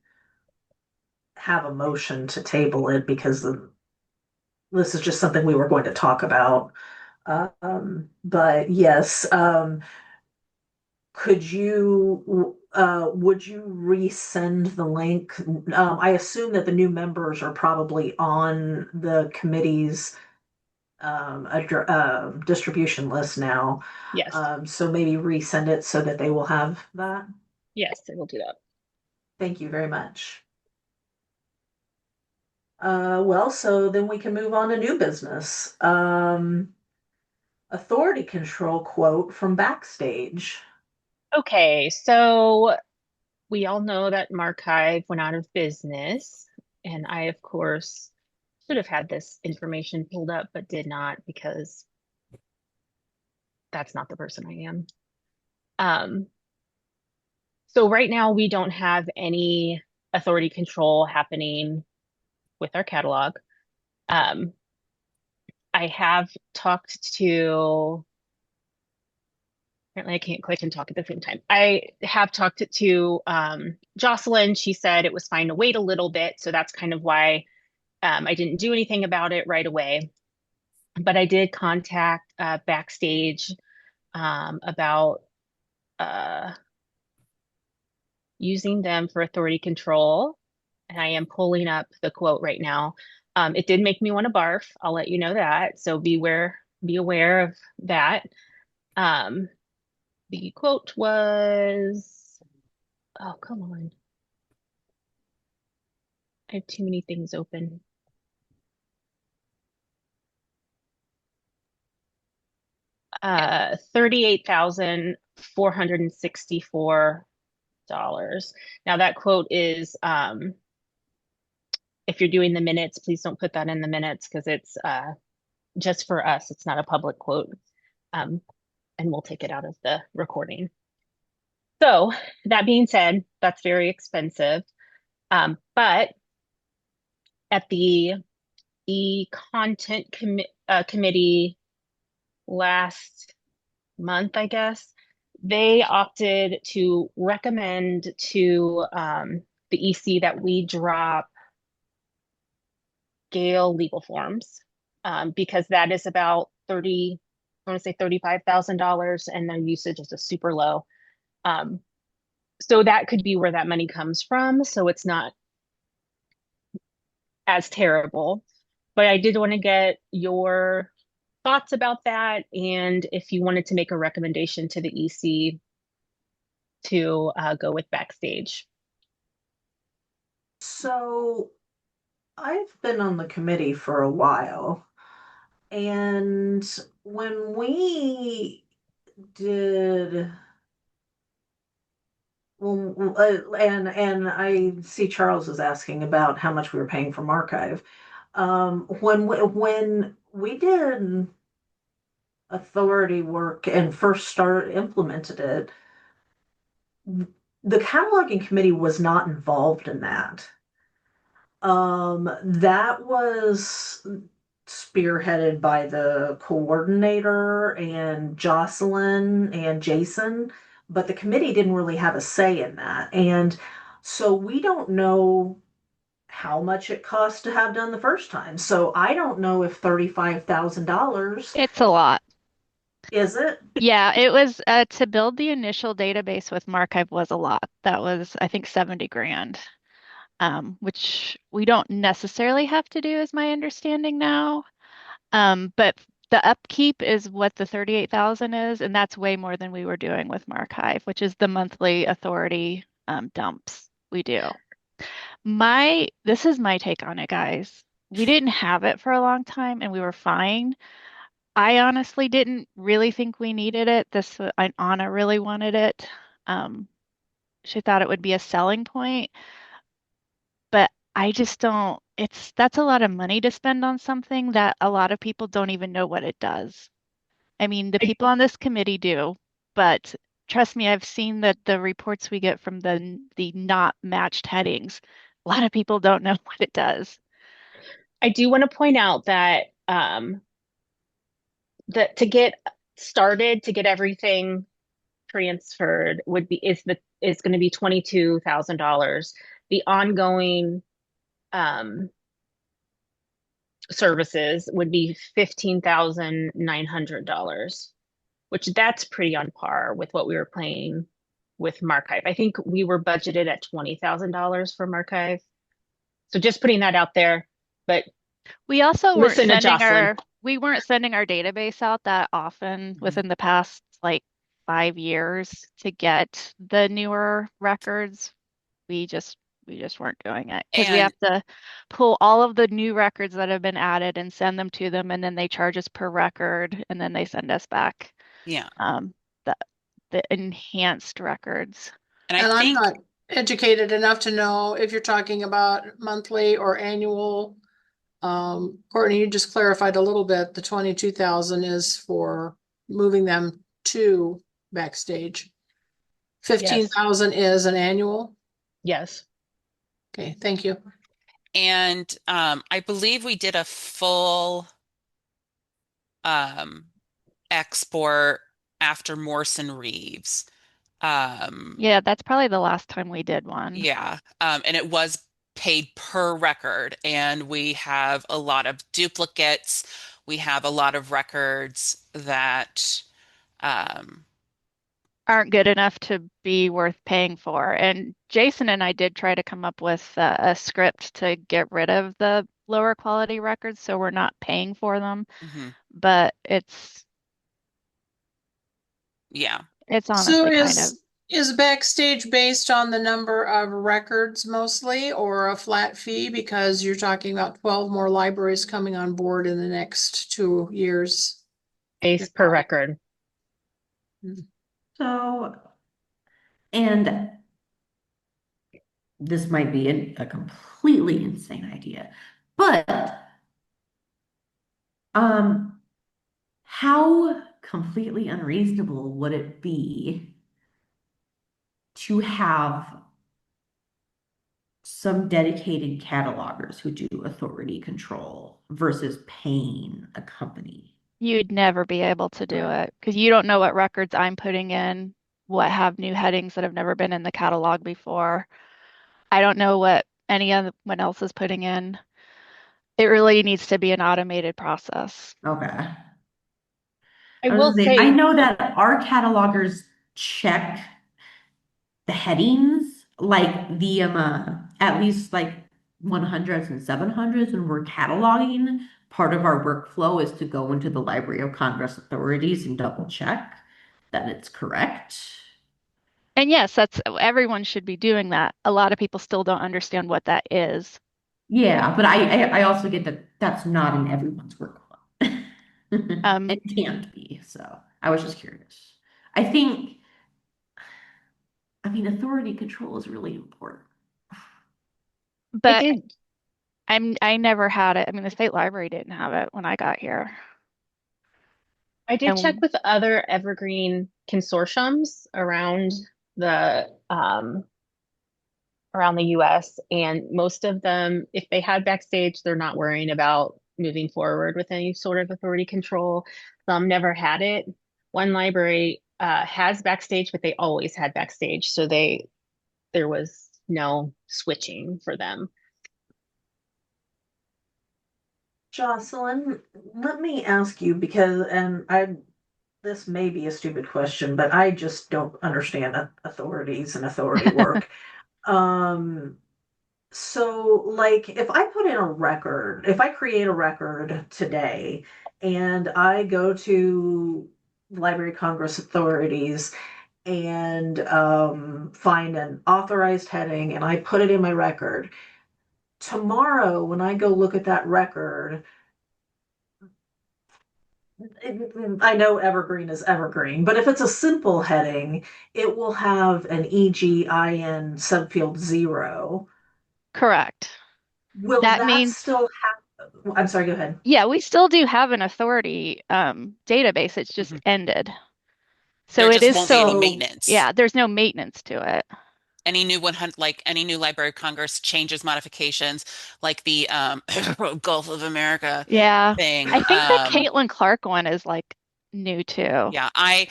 have a motion to table it because this is just something we were going to talk about. But yes, would you resend the link? I assume that the new members are probably on the committee's distribution list now. Yes. So maybe resend it so that they will have that. Yes, I will do that. Thank you very much. Well, so then we can move on to new business. Authority control quote from Backstage. Okay, so we all know that Marchive went out of business, and I, of course, should have had this information pulled up, but did not because that's not the person I am. So right now we don't have any authority control happening with our catalog. I have talked to, apparently I can't click and talk at the same time. I have talked to Jocelyn. She said it was fine to wait a little bit. So that's kind of why I didn't do anything about it right away. But I did contact Backstage about using them for authority control. And I am pulling up the quote right now. It did make me want to barf. I'll let you know that. So be aware of that. The quote was, oh, come on. I have too many things open. $38,464. Now that quote is, if you're doing the minutes, please don't put that in the minutes because it's just for us. It's not a public quote. And we'll take it out of the recording. So that being said, that's very expensive. But at the content committee last month, I guess, they opted to recommend to the EC that we drop Gale legal forms because that is about I want to say $35,000 and their usage is just super low. So that could be where that money comes from. So it's not as terrible, but I did want to get your thoughts about that. And if you wanted to make a recommendation to the EC to go with Backstage. So I've been on the committee for a while, and when we did, well, and I see Charles is asking about how much we were paying for Marchive. When we did authority work and first implemented it, the cataloging committee was not involved in that. That was spearheaded by the coordinator and Jocelyn and Jason, but the committee didn't really have a say in that. And so we don't know how much it cost to have done the first time. So I don't know if $35,000. It's a lot. Is it? Yeah, it was to build the initial database with Marchive was a lot. That was, I think, 70 grand, which we don't necessarily have to do, is my understanding now. But the upkeep is what the 38,000 is, and that's way more than we were doing with Marchive, which is the monthly authority dumps we do. This is my take on it, guys. we didn't have it for a long time and we were fine. I honestly didn't really think we needed it. Anna really wanted it. She thought it would be a selling point, but I just don't, that's a lot of money to spend on something that a lot of people don't even know what it does. I mean, the people on this committee do, but trust me, I've seen that the reports we get from the not matched headings. A lot of people don't know what it does. I do want to point out that that to get started, to get everything transferred is going to be $22,000. The ongoing services would be $15,900, which that's pretty on par with what we were paying with Marchive. I think we were budgeted at $20,000 for Marchive. So just putting that out there, but we also we weren't sending our database out that often within the past like 5 years to get the newer records. We just weren't doing it because we have to pull all of the new records that have been added and send them to them, and then they charge us per record, and then they send us back the enhanced records. And I'm not educated enough to know if you're talking about monthly or annual. Courtney, you just clarified a little bit. The 22,000 is for moving them to Backstage. 15,000 is an annual? Yes. Okay, thank you. And I believe we did a full export after Morrison Reeves. Yeah, that's probably the last time we did one. Yeah, and it was paid per record, and we have a lot of duplicates. We have a lot of records that aren't good enough to be worth paying for. And Jason and I did try to come up with a script to get rid of the lower quality records so we're not paying for them. But it's honestly is Backstage based on the number of records mostly, or a flat fee? Because you're talking about 12 more libraries coming on board in the next 2 years. Base per record. So, and this might be a completely insane idea, but how completely unreasonable would it be to have some dedicated catalogers who do authority control versus paying a company? You'd never be able to do it because you don't know what records I'm putting in, what have new headings that have never been in the catalog before. I don't know what anyone else is putting in. It really needs to be an automated process. Okay. I will say, I know that our catalogers check the headings, like the at least like 100s and 700s, and we're cataloging. Part of our workflow is to go into the Library of Congress authorities and double check that it's correct. And yes, everyone should be doing that. A lot of people still don't understand what that is. Yeah, but I also get that that's not in everyone's workflow. It can't be. So I was just curious. I mean, authority control is really important. But I never had it. I mean, the state library didn't have it when I got here. I did check with other Evergreen consortiums around the US, and most of them, if they had Backstage, they're not worrying about moving forward with any sort of authority control. Some never had it. One library has Backstage, but they always had Backstage, so there was no switching for them. Jocelyn, let me ask you, because, this may be a stupid question, but I just don't understand authorities and authority work. So like if I put in if I create a record today and I go to Library of Congress authorities and find an authorized heading and I put it in my record, tomorrow, when I go look at that record, I know Evergreen is Evergreen, but if it's a simple heading, it will have an EGIN subfield 0. Correct. Will That that means, still have, I'm sorry, go ahead. yeah, we still do have an authority database. It's just ended. So There it just is won't be any still, maintenance. yeah, there's no maintenance to it. Any new 100, like any new Library of Congress changes, modifications, like the Gulf of America Yeah. thing. I think the Caitlin Clark one is like new too. Yeah, I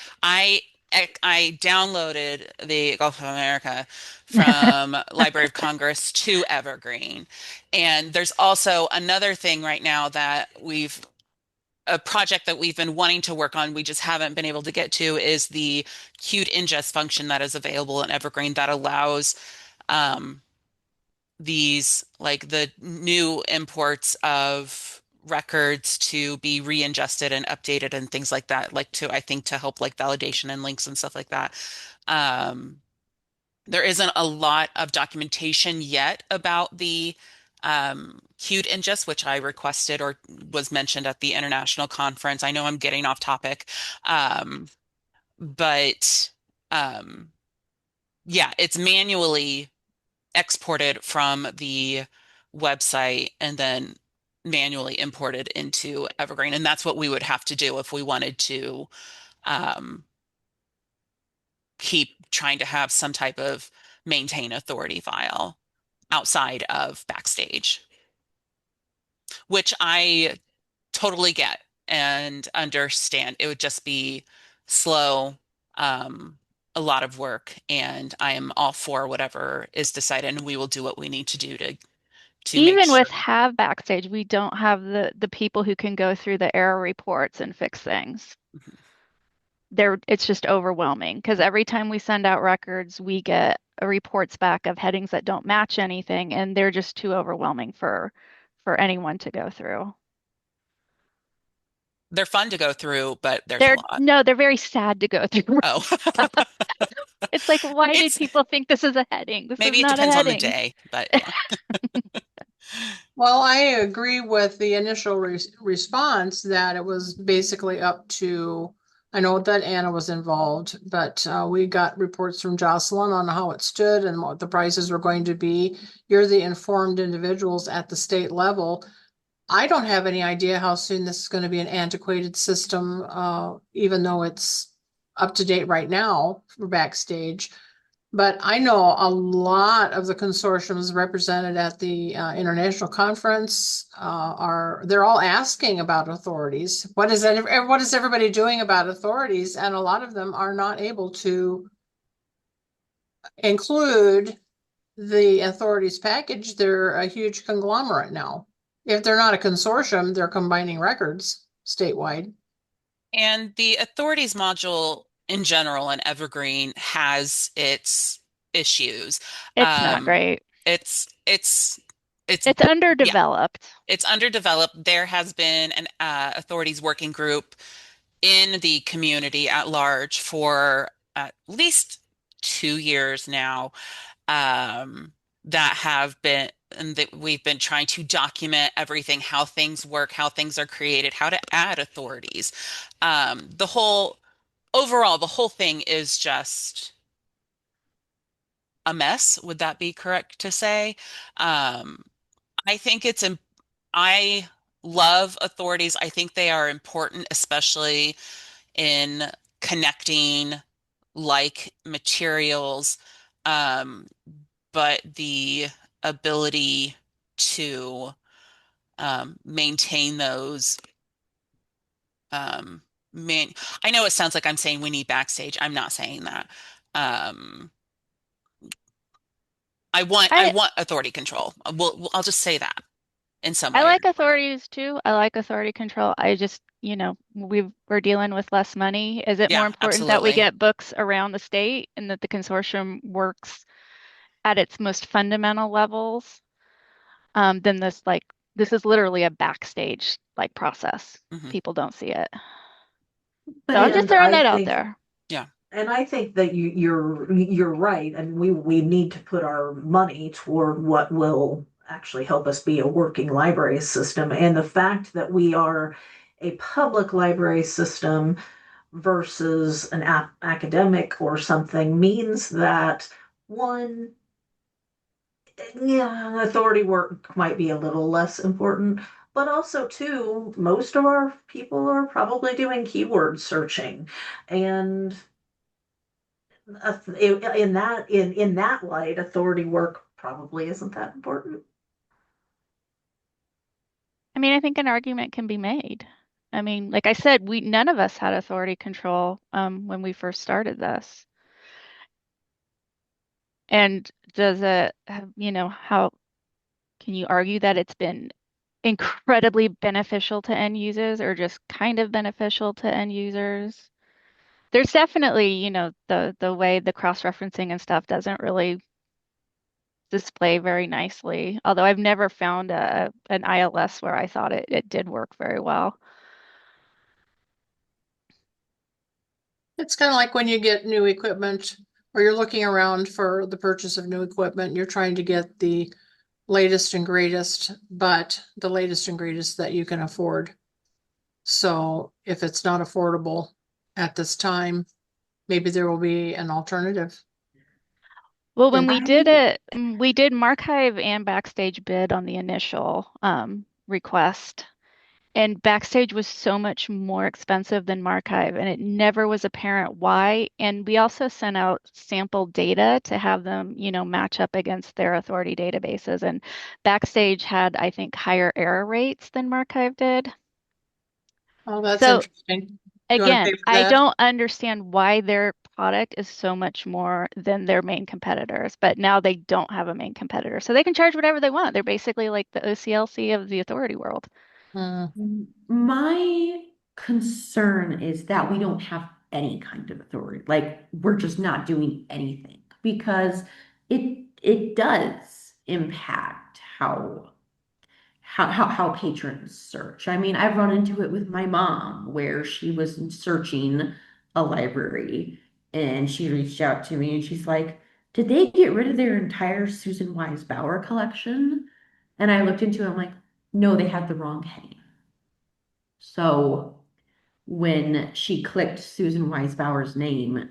downloaded the Gulf of America from Library of Congress to Evergreen. And there's also another thing right now that a project that we've been wanting to work on, we just haven't been able to get to, is the queued ingest function that is available in Evergreen that allows these, like the new imports of records, to be re-ingested and updated and things like that, like to, I think, to help like validation and links and stuff like that. There isn't a lot of documentation yet about the queued ingest, which I requested or was mentioned at the international conference. I know I'm getting off topic, but yeah, it's manually exported from the website and then manually imported into Evergreen. And that's what we would have to do if we wanted to keep trying to have some type of maintain authority file outside of Backstage, which I totally get and understand. It would just be slow, a lot of work, and I am all for whatever is decided, and we will do what we need to do to make Even sure. with Have Backstage, we don't have the people who can go through the error reports and fix things. It's just overwhelming because every time we send out records, we get reports back of headings that don't match anything, and they're just too overwhelming for anyone to go through. They're fun to go through, but there's a lot. No, they're very sad to go through. Oh. It's like, why did people think this is a heading? This Maybe is it not a depends on the heading. day, but yeah. Well, I agree with the initial response that it was basically up to, I know that Anna was involved, but we got reports from Jocelyn on how it stood and what the prices were going to be. You're the informed individuals at the state level. I don't have any idea how soon this is going to be an antiquated system, even though it's up to date right now for Backstage. But I know a lot of the consortiums represented at the international conference they're all asking about authorities. What is everybody doing about authorities? And a lot of them are not able to include the authorities package. They're a huge conglomerate now. If they're not a consortium, they're combining records statewide. And the authorities module in general in Evergreen has its issues. It's not great. It's underdeveloped. Yeah, it's underdeveloped. There has been an authorities working group in the community at large for at least 2 years now, that have been, and that we've been trying to document everything, how things work, how things are created, how to add authorities. Overall, the whole thing is just a mess. Would that be correct to say? I think I love authorities. I think they are important, especially in connecting like materials, but the ability to maintain those. I know it sounds like I'm saying we need Backstage. I'm not saying that. I want authority control. I'll just say that in some way. I like authorities too. I like authority control. I just, we're dealing with less money. Is it more important that we get books around the state and that the consortium works at its most fundamental levels than this? Like, this is literally a Backstage like process. People don't see it. So I'm just throwing that out there. Yeah. And I think that you're right, and we need to put our money toward what will actually help us be a working library system. And the fact that we are a public library system versus an academic or something means that, one, yeah, authority work might be a little less important, but also two, most of our people are probably doing keyword searching, and in that light, authority work probably isn't that important. I mean, I think an argument can be made. I mean, like I said, none of us had authority control when we first started this. And does it, how can you argue that it's been incredibly beneficial to end users or just kind of beneficial to end users? There's definitely, the way the cross-referencing and stuff doesn't really display very nicely. Although I've never found an ILS where I thought it did work very well. It's kind of like when you get new equipment or you're looking around for the purchase of new equipment, you're trying to get the latest and greatest, but the latest and greatest that you can afford. So if it's not affordable at this time, maybe there will be an alternative. Well, when we did it, we did Marchive and Backstage bid on the initial request. And Backstage was so much more expensive than Marchive, and it never was apparent why. And we also sent out sample data to have them, match up against their authority databases. And Backstage had, I think, higher error rates than Marchive did. Oh, that's So, interesting. again, I don't understand why their product is so much more than their main competitors, but now they don't have a main competitor. So they can charge whatever they want. They're basically like the OCLC of the authority world. My concern is that we don't have any kind of authority. Like, we're just not doing anything, because it does impact how patrons search. I mean, I've run into it with my mom where she was searching a library and she reached out to me and she's like, did they get rid of their entire Susan Wise Bauer collection? And I looked into it, I'm like, no, they had the wrong heading. So when she clicked Susan Wise Bauer's name,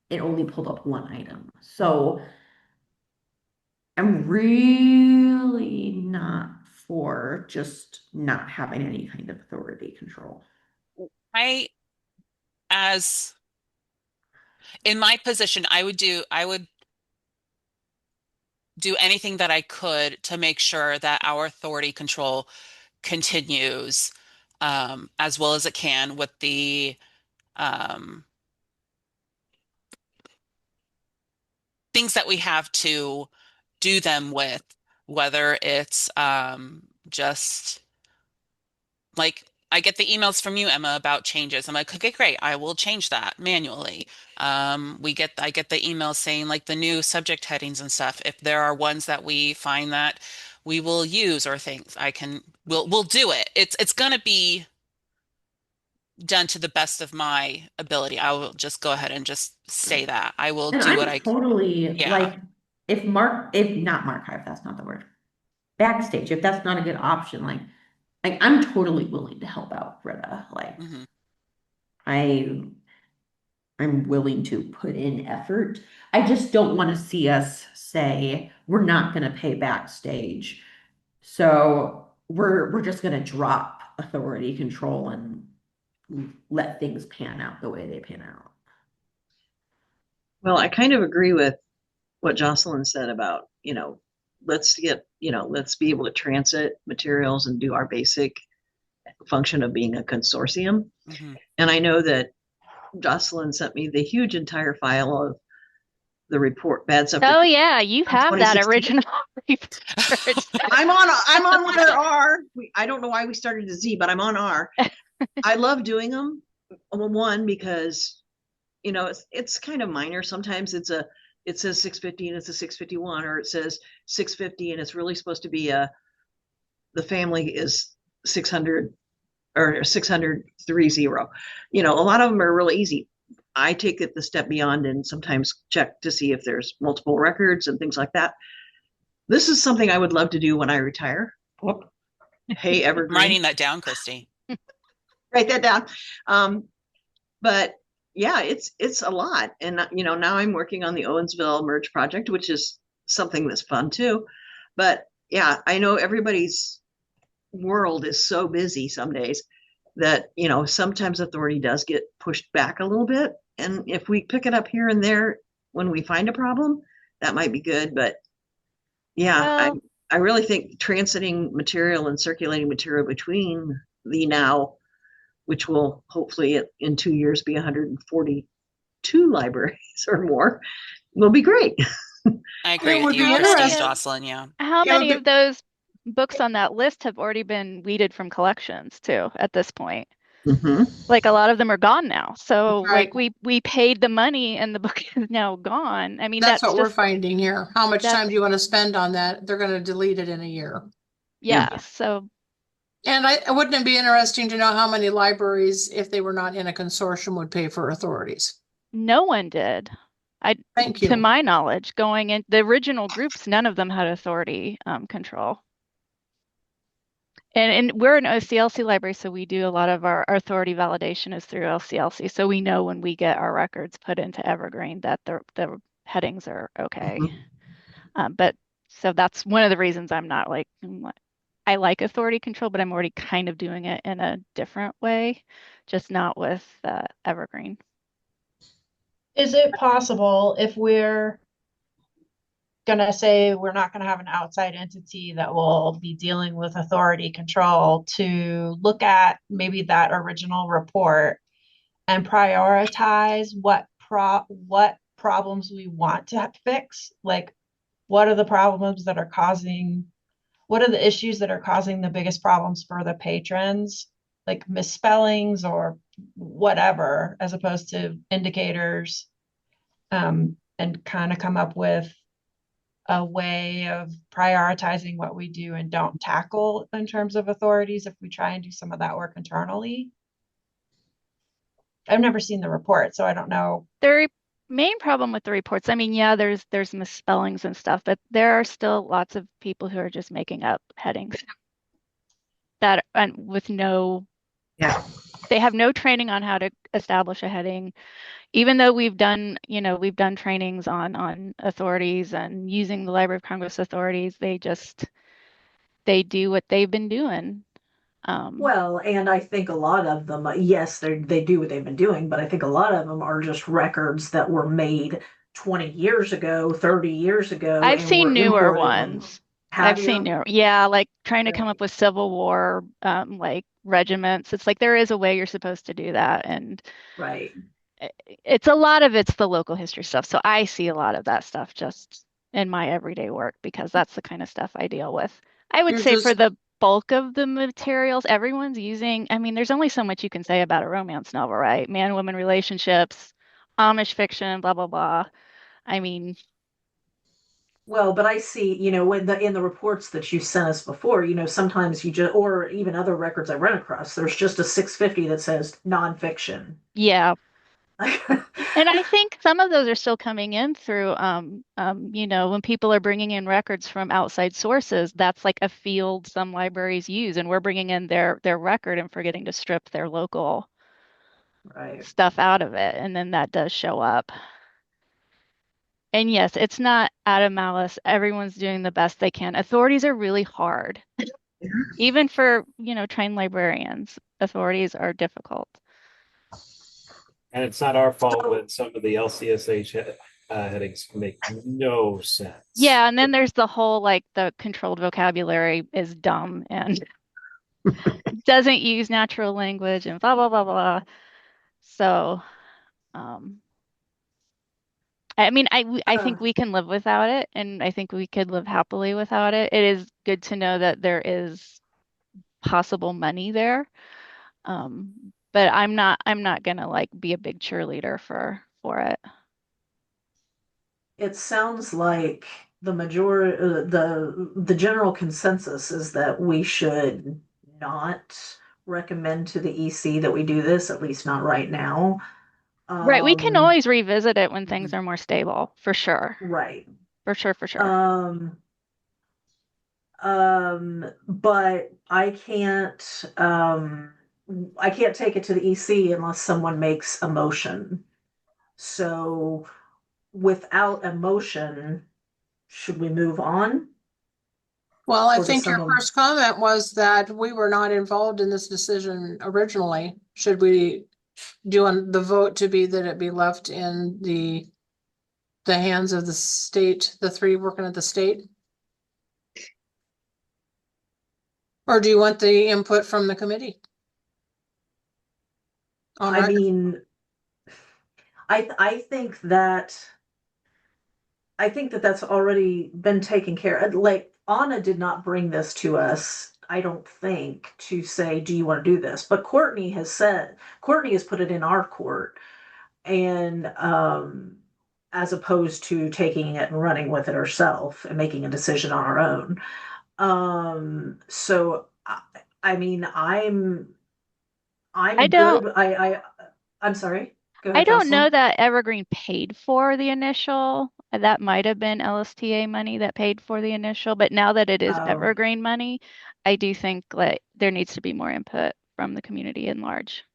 it only pulled up one item. So I'm really not for just not having any kind of authority control. In my position, I would do anything that I could to make sure that our authority control continues as well as it can with the things that we have to do them with, whether it's just like I get the emails from you, Emma, about changes. I'm like, okay, great, I will change that manually. I get the emails saying like the new subject headings and stuff. If there are ones that we find that we will use or things, we'll do it. It's gonna be done to the best of my ability. I will just go ahead and just say that. I will do what I can. Totally Yeah. like if not Marchive, that's not the word. Backstage, if that's not a good option, like I'm totally willing to help out Britta. Like I'm willing to put in effort. I just don't want to see us say we're not going to pay Backstage. So we're just going to drop authority control and let things pan out the way they pan out. Well, I kind of agree with what Jocelyn said about, let's be able to transit materials and do our basic function of being a consortium. And I know that Jocelyn sent me the huge entire file of the report, bad stuff. Oh yeah, you have that original report. I'm on letter R. I don't know why we started to Z, but I'm on R. I love doing them. One, because it's kind of minor. Sometimes it says 650 and it's a 651, or it says 650 and it's really supposed to be the family is 600 or 630. A lot of them are really easy. I take it the step beyond and sometimes check to see if there's multiple records and things like that. This is something I would love to do when I retire. Whoop. Hey, I'm Evergreen. writing that down, Christy. Write that down. But yeah, it's a lot. And now I'm working on the Owensville Merge project, which is something that's fun too. But yeah, I know everybody's world is so busy some days that, sometimes authority does get pushed back a little bit. And if we pick it up here and there when we find a problem, that might be good. But yeah, Well, I really think transiting material and circulating material between the now, which will hopefully in 2 years be 142 libraries or more, will be great. I agree It with would you, be Christy and interesting. Jocelyn. Yeah. how It would many be- of those books on that list have already been weeded from collections too at this point? Mhm. Like a lot of them are gone now. So Right. like we paid the money and the book is now gone. I mean, That's that's what we're just finding here. How much that's time do you want to spend on that? They're going to delete it in a year. yeah. So And wouldn't it be interesting to know how many libraries, if they were not in a consortium, would pay for authorities? no one did. Thank To you. my knowledge, going in the original groups, none of them had authority control. And we're an OCLC library, so we do a lot of our authority validation is through LCLC. So we know when we get our records put into Evergreen that the headings are okay. But so that's one of the reasons I'm not like, I like authority control, but I'm already kind of doing it in a different way, just not with Evergreen. Is it possible if we're gonna say we're not gonna have an outside entity that will be dealing with authority control to look at maybe that original report and prioritize what problems we want to fix? Like, what are the problems that are causing, what are the issues that are causing the biggest problems for the patrons? Like misspellings or whatever, as opposed to indicators, and kind of come up with a way of prioritizing what we do and don't tackle in terms of authorities if we try and do some of that work internally. I've never seen the report, so I don't know. The main problem with the reports, I mean, yeah, there's misspellings and stuff, but there are still lots of people who are just making up headings that and with no, they have no training on how to establish a heading. Even though we've done trainings on authorities and using the Library of Congress authorities, they do what they've been doing. Well, and I think a lot of them, yes, they do what they've been doing, but I think a lot of them are just records that were made 20 years ago, 30 years ago. I've and seen we're newer importing them. ones. Have I've seen you? newer, yeah, like trying to come Right. up with Civil War, like regiments. It's like there is a way you're supposed to do that, and Right. it's a lot of it's the local history stuff. So I see a lot of that stuff just in my everyday work because that's the kind of stuff I deal with. I would You're say for just- the bulk of the materials, everyone's using, I mean, there's only so much you can say about a romance novel, right? Man-woman relationships, Amish fiction, blah, blah, blah. I mean, Well, but I see, when in the reports that you sent us before, sometimes you just, or even other records I run across, there's just a 650 that says nonfiction. yeah. And I think some of those are still coming in through, when people are bringing in records from outside sources, that's like a field some libraries use, and we're bringing in their record and forgetting to strip their local Right. stuff out of it, and then that does show up. And yes, it's not out of malice. Everyone's doing the best they can. Authorities are really hard. Even for, trained librarians, authorities are difficult. And it's not our fault when some of the LCSH headings make no sense. Yeah, and then there's the whole like the controlled vocabulary is dumb and doesn't use natural language and blah blah blah blah. So, I mean, I think we can live without it, and I think we could live happily without it. It is good to know that there is possible money there, but I'm not gonna like be a big cheerleader for it. It sounds like the majority, the general consensus is that we should not recommend to the EC that we do this, at least not right now. Right, we can always revisit it when things are more stable, for sure. Right. For sure. But I can't take it to the EC unless someone makes a motion. So without a motion, should we move on? Well, I Or does think your someone- first comment was that we were not involved in this decision originally. Should we do the vote to be that it be left in the hands of the state, the three working at the state? Or do you want the input from the committee? On I record? mean, I think that that's already been taken care of. Like Anna did not bring this to us, I don't think, to say, do you want to do this? But Courtney has put it in our court. And as opposed to taking it and running with it herself and making a decision on our own. So I mean, I'm I don't- good. I'm sorry. Go I ahead, don't know Jocelyn. that Evergreen paid for the initial. That might have been LSTA money that paid for the initial, but now that it is Oh. Evergreen money, I do think that there needs to be more input from the community in large.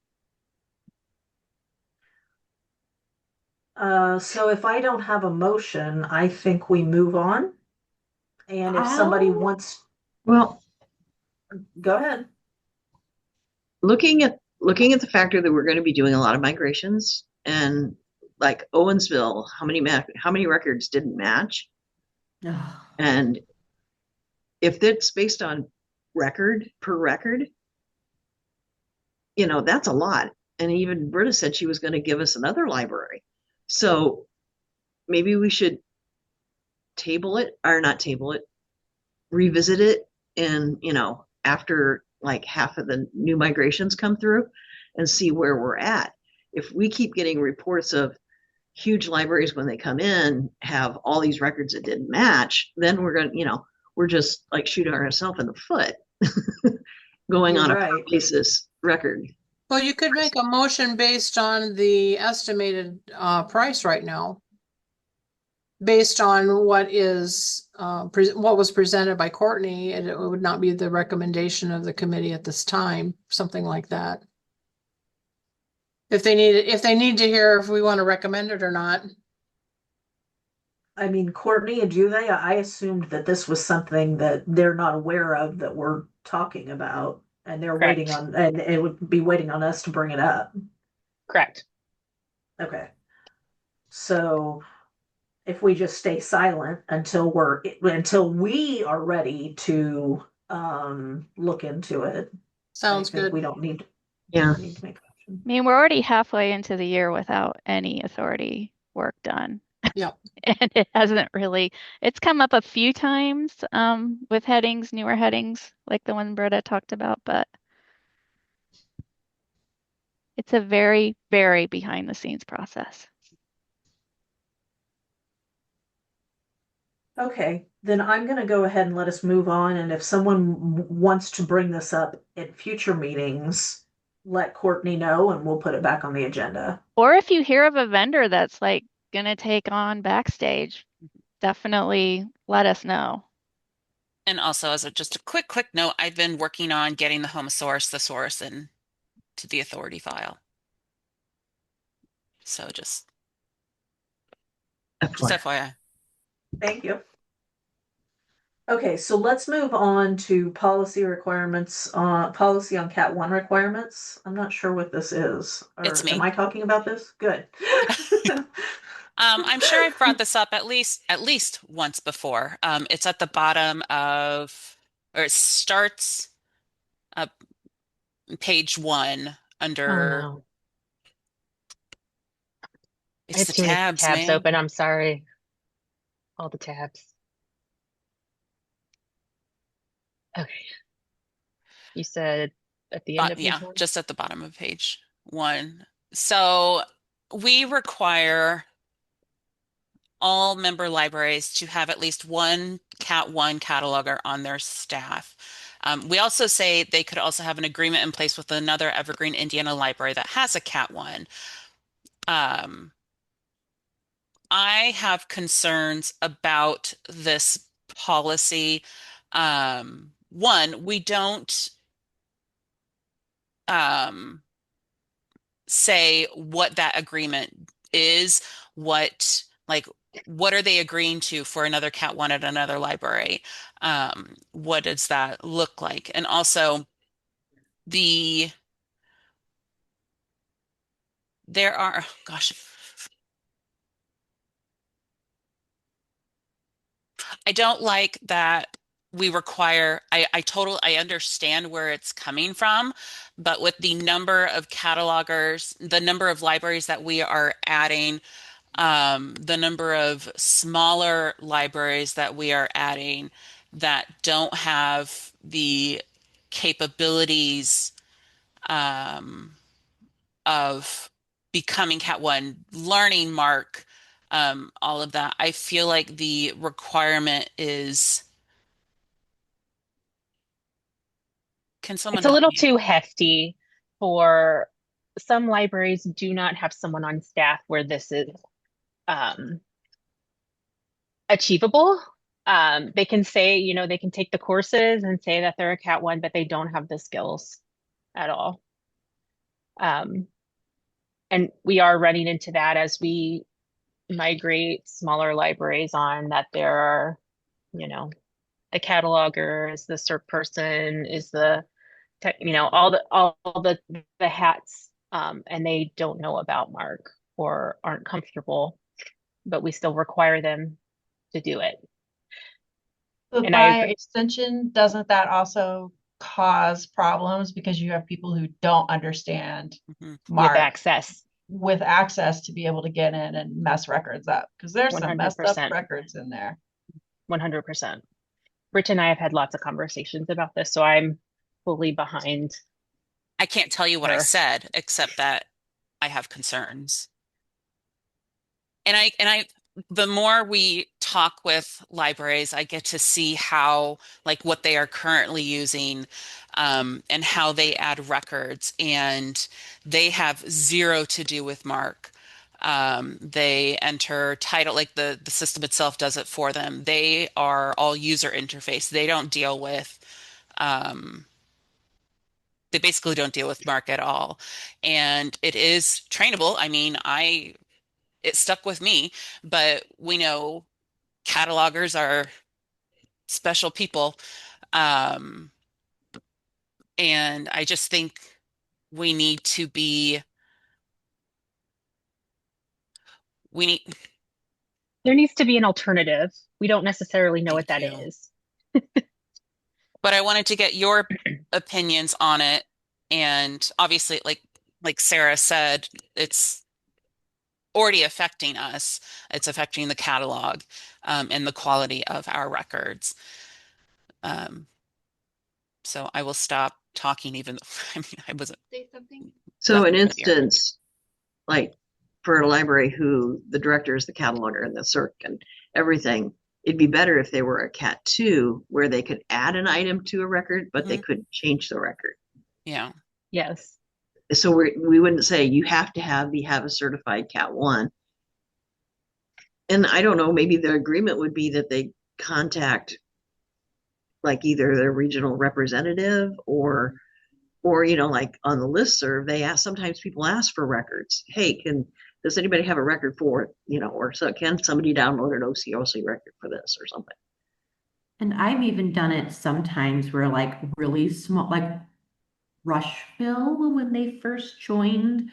So if I don't have a motion, I think we move on. And if somebody Oh. wants, Well, go ahead. looking at the factor that we're going to be doing a lot of migrations, and like Owensville, how many records didn't match? And if it's based on record per record, that's a lot. And even Britta said she was going to give us another library. So maybe we should revisit it, and after like half of the new migrations come through, and see where we're at. If we keep getting reports of huge libraries when they come in have all these records that didn't match, then we're just like shooting ourselves in the foot going You're on a right. per basis record. Well, you could make a motion based on the estimated price right now. Based on what was presented by Courtney, and it would not be the recommendation of the committee at this time, something like that. If they need to hear if we want to recommend it or not. I mean, Courtney, do they? I assumed that this was something that they're not aware of that we're talking about, and they're Correct. waiting on, and it would be waiting on us to bring it up. Correct. Okay. So if we just stay silent until we are ready to look into it. Sounds I think good. we don't need Yeah. need to make a motion. I mean, we're already halfway into the year without any authority work done. Yeah. And it hasn't really, it's come up a few times with headings, newer headings, like the one Britta talked about, but it's a very, very behind the scenes process. Okay, then I'm going to go ahead and let us move on. And if someone wants to bring this up in future meetings, let Courtney know and we'll put it back on the agenda. Or if you hear of a vendor that's like gonna take on Backstage, definitely let us know. And also, as just a quick note, I've been working on getting the home source thesaurus in to the authority file. So just FYI. Thank you. Okay, so let's move on to policy requirements, policy on Cat 1 requirements. I'm not sure what this is. It's me. Am I talking about this? Good. I'm sure I've brought this up at least once before. It's at the bottom or it starts page 1 under. Oh, no. I It's have the too many tabs, tabs man. open. I'm sorry. All the tabs. Okay. You said at the end of Yeah, page 1? just at the bottom of page 1. So we require all member libraries to have at least one Cat 1 cataloger on their staff. We also say they could also have an agreement in place with another Evergreen Indiana library that has a Cat 1. I have concerns about this policy One, we don't say what that agreement is, what are they agreeing to for another Cat 1 at another library? What does that look like? And also there are, gosh, I don't like that we require, I understand where it's coming from, but with the number of catalogers, the number of libraries that we are adding, the number of smaller libraries that we are adding that don't have the capabilities of becoming Cat 1, learning Mark, all of that. I feel like the requirement is, can someone It's a help little me? too hefty for some libraries do not have someone on staff where this is um, achievable. They can say, you know, they can take the courses and say that they're a Cat 1, but they don't have the skills at all. And we are running into that as we migrate smaller libraries on that there are, you know, a cataloger is the cert person, is the tech, you know, all the hats, and they don't know about Mark or aren't comfortable, but we still require them to do it. But And by extension, doesn't that also cause problems because you have people who don't understand Mhm. with Mark access, with access to be able to get in and mess records up? Because there's some messed up 100%, records in there. 100%. Rich and I have had lots of conversations about this, so I'm fully behind I can't tell you what I her. said, except that I have concerns. The more we talk with libraries, I get to see how, like, what they are currently using, and how they add records, and they have zero to do with Mark. They enter title, like the system itself does it for them. They are all user interface. Um, they basically don't deal with Mark at all. And it is trainable. I mean, it stuck with me, but we know catalogers are special people. Um, and I just think we need to be, we need, There needs to be an alternative. We don't necessarily know what thank that you. is. But I wanted to get your opinions on it. And obviously, like Sarah said, it's already affecting us. It's affecting the catalog, and the quality of our records. Um, so I will stop talking, even though, I mean, I wasn't Say something. So an nothing for the air. instance, like for a library who the director is the cataloger and the circ and everything, it'd be better if they were a Cat 2 where they could add an item to a record, but they couldn't change the record. Yeah. Yes. So we wouldn't say you have to have a certified Cat 1. And I don't know, maybe the agreement would be that they contact like either their regional representative or you know, like on the listserv, they ask, sometimes people ask for records. Hey, does anybody have a record for it? You know, or so can somebody download an OCLC record for this or something? And I've even done it sometimes where like really small, like Rushville, when they first joined,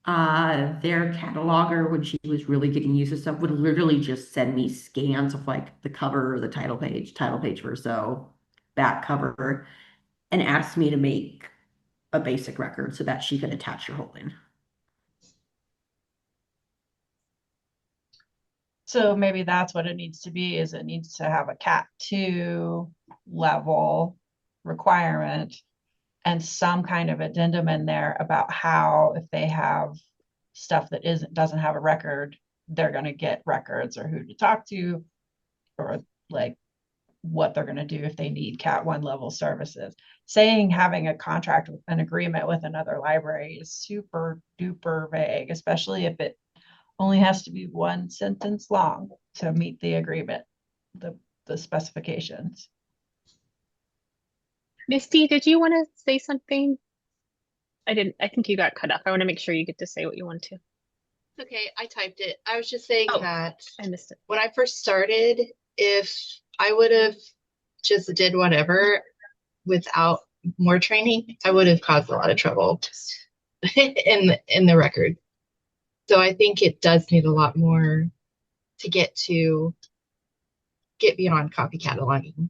their cataloger, when she was really getting used to stuff, would literally just send me scans of like the cover, the title page verso, back cover, and ask me to make a basic record so that she could attach your whole thing. So maybe that's what it needs to be, is it needs to have a Cat 2 level requirement and some kind of addendum in there about how if they have stuff that doesn't have a record, they're going to get records, or who to talk to, or like what they're going to do if they need Cat 1 level services. Saying having a contract, an agreement with another library is super duper vague, especially if it only has to be one sentence long to meet the agreement, the specifications. Misty, did you want to say something? I think you got cut off. I want to make sure you get to say what you want to. Okay, I typed it. I was just saying Oh, that I missed it. when I first started, if I would have just did whatever without more training, I would have caused a lot of trouble in the record. So I think it does need a lot more to get beyond copy cataloging.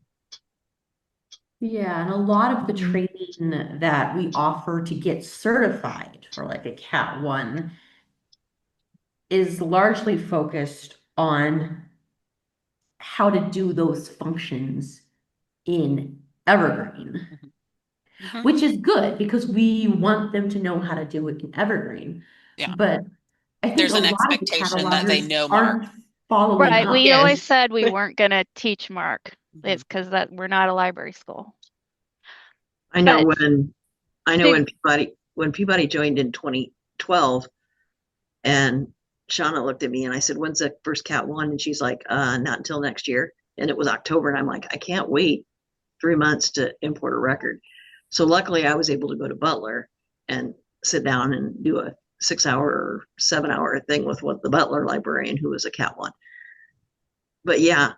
Yeah, and a lot of the training that we offer to get certified for like a Cat 1 is largely focused on how to do those functions in Evergreen, Mhm. which is good because we want them to know how to do it in Evergreen. Yeah. But I think There's a an lot of the expectation that they catalogers know Mark. aren't following Right. up. We Yes. always said we weren't going to teach Mark. Mhm. It's because that we're not a library school. I know But when Peabody joined in 2012, and Shauna looked at me and I said, "When's the first Cat 1?" And she's like, "Not until next year." And it was October, and I'm like, I can't wait 3 months to import a record. So luckily, I was able to go to Butler and sit down and do a 6-hour or 7-hour thing with the Butler librarian, who was a Cat 1. But yeah,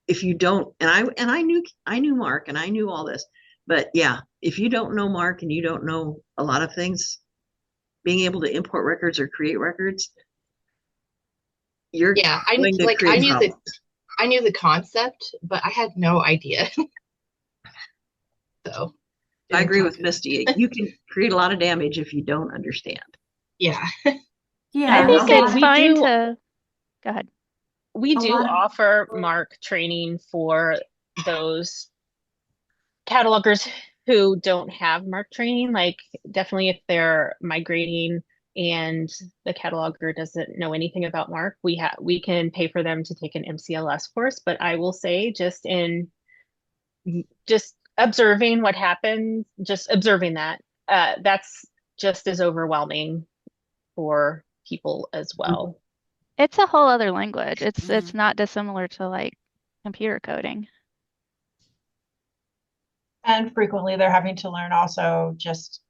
if you don't, and I knew Mark and I knew all this, but yeah, if you don't know Mark and you don't know a lot of things, being able to import records or create records, you're Yeah, going to create problems. I knew the concept, but I had no idea. So I agree with Misty. You can create a lot of damage if you don't understand. yeah. Yeah, I and will a say lot of- we fine do to go ahead. we A do lot of- offer Mark training for those catalogers who don't have Mark training. Like definitely if they're migrating and the cataloger doesn't know anything about Mark, we can pay for them to take an MCLS course. But I will say just observing what happens, just observing that's just as overwhelming for people as well. It's a whole other language. It's Mhm. not dissimilar to like computer coding. And frequently they're having to learn also just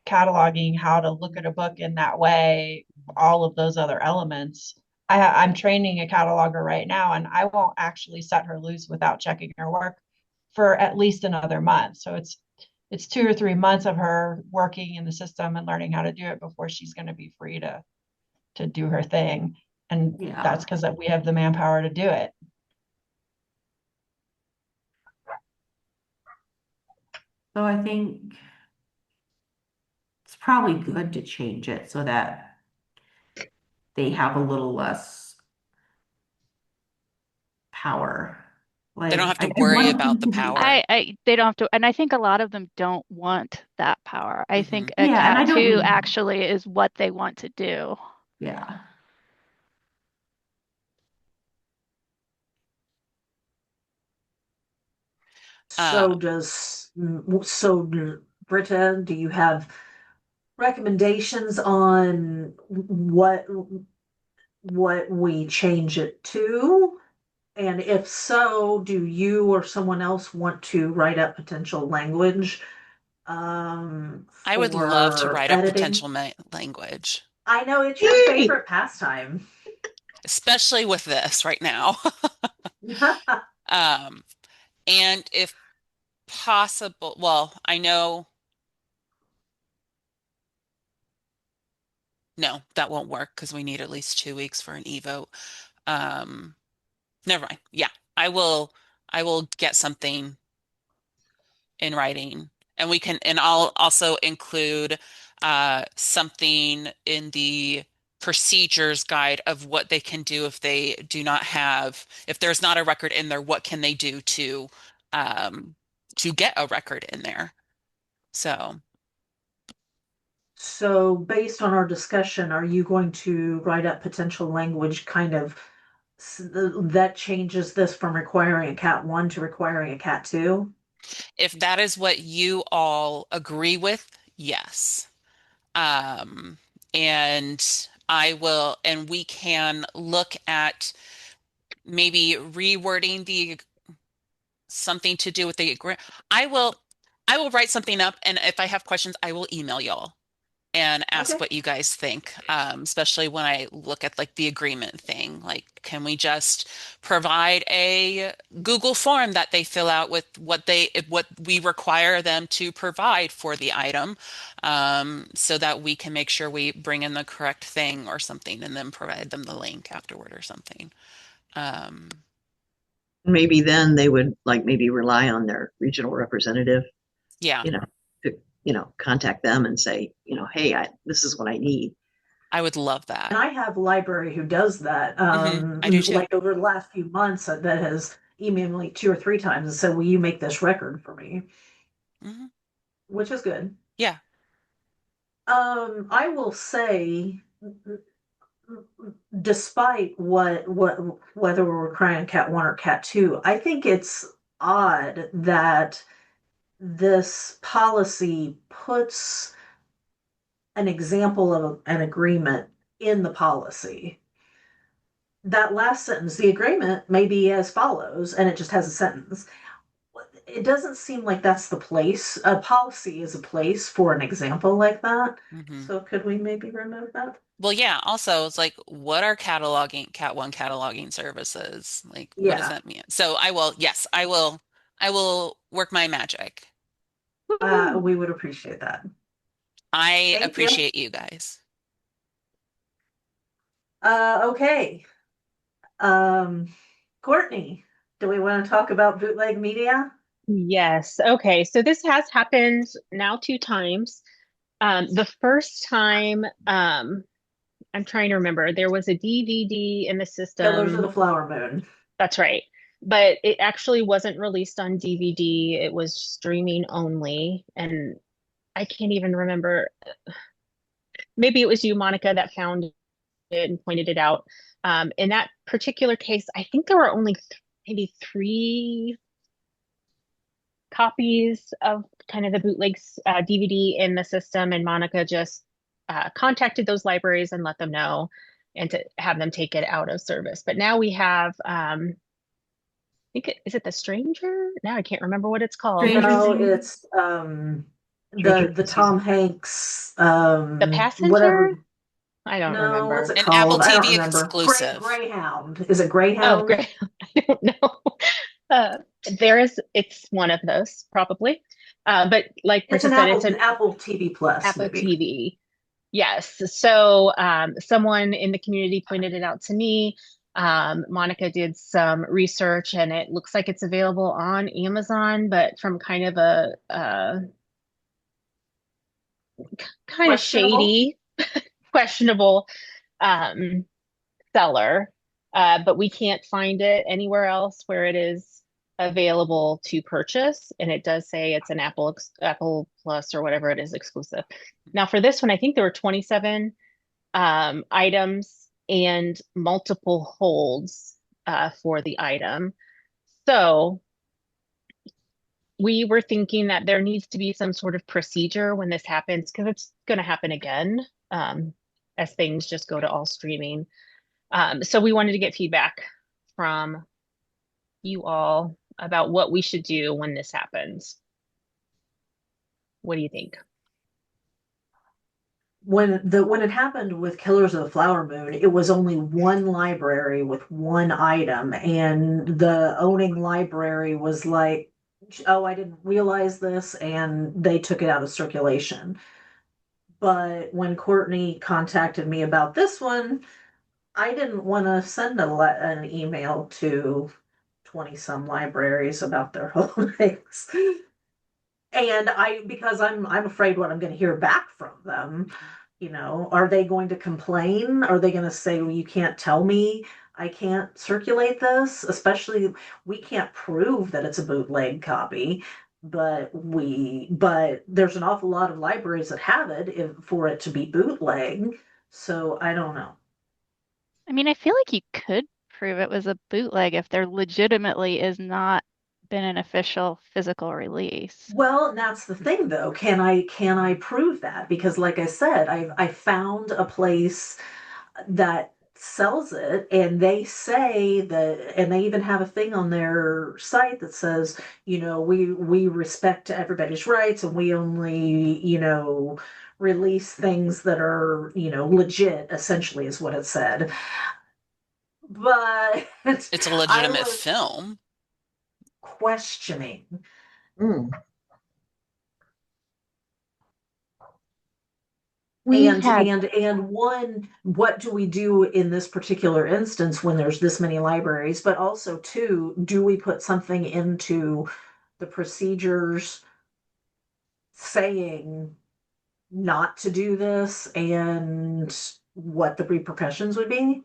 cataloging how to look at a book in that way, all of those other elements. I'm training a cataloger right now, and I won't actually set her loose without checking her work for at least another month. So it's 2 or 3 months of her working in the system and learning how to do it before she's going to be free to do her thing. And Yeah. that's because we have the manpower to do it. So I think it's probably good to change it so that they have a little less power. They don't have to I worry want about the them to be- power. They don't have to, and I think a lot of them don't want that power. I think a Yeah, and I Cat don't 2 mean- actually is what they want to do. Yeah. So Britta, do you have recommendations on what we change it to? And if so, do you or someone else want to write up potential language? I would love to write a potential language. I know it's your favorite pastime. Especially with this right now. And if possible, well, I know. No, that won't work because we need at least 2 weeks for an e-vote. Never mind. Yeah, I will get something in writing, and I'll also include something in the procedures guide of what they can do if they do not have, if there's not a record in there, what can they do to get a record in there. So based on our discussion, are you going to write up potential language kind of that changes this from requiring a Cat 1 to requiring a Cat 2? if that is what you all agree with, yes. And we can look at maybe rewording something to do with the grant. I will write something up, and if I have questions, I will email y'all and ask Okay. what you guys think, especially when I look at like the agreement thing. Like, can we just provide a Google form that they fill out with what we require them to provide for the item, so that we can make sure we bring in the correct thing or something, and then provide them the link afterward or something. Um, Maybe then they would like maybe rely on their regional representative, yeah, to contact them and say, hey, this is what I need. I would love that. And I have a library who does that. I do too. Like over the last few months, that has emailed me 2 or 3 times and said, "Will you make this record for me?" Mhm. Which is good. Yeah. I will say, despite whether we're crying Cat 1 or Cat 2, I think it's odd that this policy puts an example of an agreement in the policy. That last sentence, the agreement may be as follows, and it just has a sentence. It doesn't seem like that's the place. A policy is a place for an example like that. So could we maybe remove that? Well, yeah, also it's like, what are Cat 1 cataloging services? Like, what does Yeah. that mean? So yes, I will work my magic. We would appreciate that. I Thank you. appreciate you guys. Okay. Courtney, do we want to talk about bootleg media? Yes. Okay. So this has happened now 2 times. The first time, I'm trying to remember, there was a DVD in the Killers of system. the Flower Moon. That's right. But it actually wasn't released on DVD. It was streaming only. And I can't even remember. Maybe it was you, Monica, that found it and pointed it out. In that particular case, I think there were only maybe 3 copies of kind of the bootlegs DVD in the system, and Monica just contacted those libraries and let them know, and to have them take it out of service. But now we have, I think is it The Stranger? Now I can't remember what it's called. No, it's the Tom Hanks The Passenger? whatever. I don't No, remember. what's it An called? Apple I don't TV remember. exclusive. Greyhound. Is it Oh, Greyhound? great. I don't know. It's one of those probably. But like It's Marissa said, it's an Apple TV Plus. Apple maybe. TV. Yes. So someone in the community pointed it out to me. Monica did some research, and it looks like it's available on Amazon, but from kind of a kind of shady, questionable seller. But we can't find it anywhere else where it is available to purchase. And it does say it's an Apple Plus or whatever it is exclusive. Now for this one, I think there were 27 items and multiple holds for the item. So we were thinking that there needs to be some sort of procedure when this happens, because it's going to happen again as things just go to all streaming. So we wanted to get feedback from you all about what we should do when this happens. What do you think? When it happened with Killers of the Flower Moon, it was only one library with one item, and the owning library was like, "Oh, I didn't realize this," and they took it out of circulation. But when Courtney contacted me about this one, I didn't want to send an email to 20 some libraries about their holdings. And because I'm afraid what I'm going to hear back from them. Are they going to complain? Are they going to say, well, you can't tell me I can't circulate this? Especially, we can't prove that it's a bootleg copy, but there's an awful lot of libraries that have it for it to be bootleg. So I don't know. I mean, I feel like you could prove it was a bootleg if there legitimately is not been an official physical release. Well, that's the thing though. Can I prove that? Because like I said, I found a place that sells it, and they say that, and they even have a thing on their site that says, we respect everybody's rights, and we only, release things that are, legit, essentially is what it said. But It's a legitimate film. Questioning. And one, what do we do in this particular instance when there's this many libraries? But also, two, do we put something into the procedures saying not to do this and what the repercussions would be?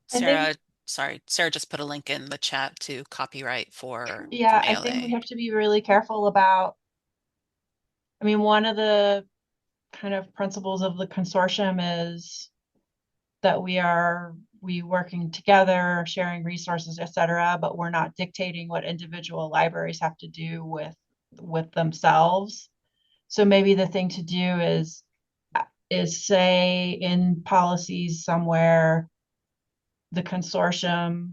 Sarah just put a link in the chat to copyright for Yeah, from I think we ALA. have to be really careful about, one of the kind of principles of the consortium is that we working together, sharing resources, etc., but we're not dictating what individual libraries have to do with themselves. So maybe the thing to do is say in policies somewhere, the consortium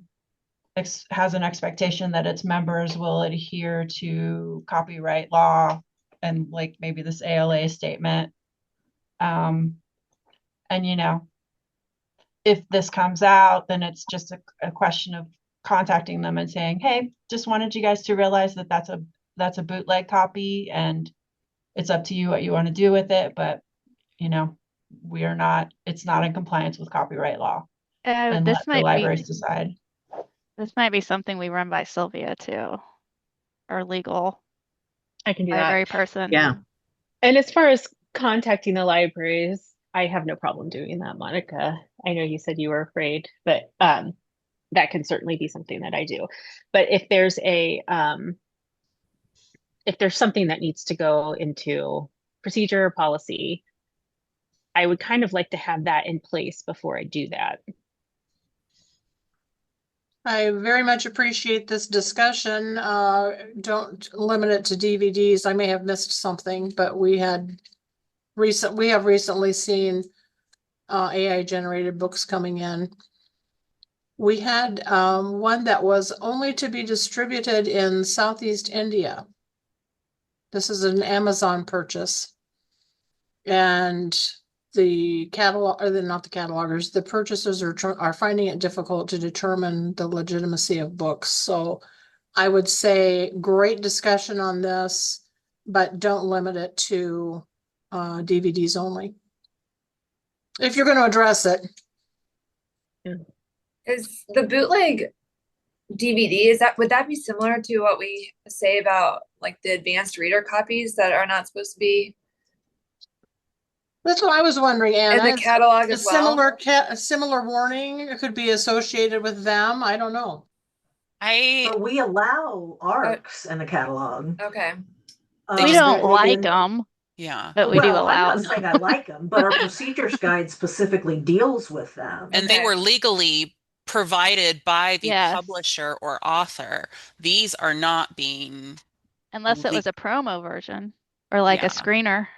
has an expectation that its members will adhere to copyright law and like maybe this ALA statement. And if this comes out, then it's just a question of contacting them and saying, hey, just wanted you guys to realize that that's a bootleg copy, and it's up to you what you want to do with it. But, it's not in compliance with copyright law. And let the libraries decide. This might be something we run by Sylvia too, our legal I can do library that. person. Yeah. And as far as contacting the libraries, I have no problem doing that, Monica. I know you said you were afraid, but that can certainly be something that I do. But if there's something that needs to go into procedure or policy, I would kind of like to have that in place before I do that. I very much appreciate this discussion. Don't limit it to DVDs. I may have missed something, but we have recently seen AI generated books coming in. We had one that was only to be distributed in Southeast India. This is an Amazon purchase. And the the purchasers are finding it difficult to determine the legitimacy of books. So I would say great discussion on this, but don't limit it to DVDs only. If you're going to address it. Is the bootleg DVD, would that be similar to what we say about like the advanced reader copies that are not supposed to be? That's what I was wondering, Anna. In the catalog as well? A similar warning could be associated with them. I don't know. But we allow ARCs in the catalog. Okay. We don't like them. Yeah. But we do allow I'm not saying I like them, but our procedures guide specifically deals with them. And they were legally provided by the publisher or author. These are not being... Unless it was a promo version or like a screener.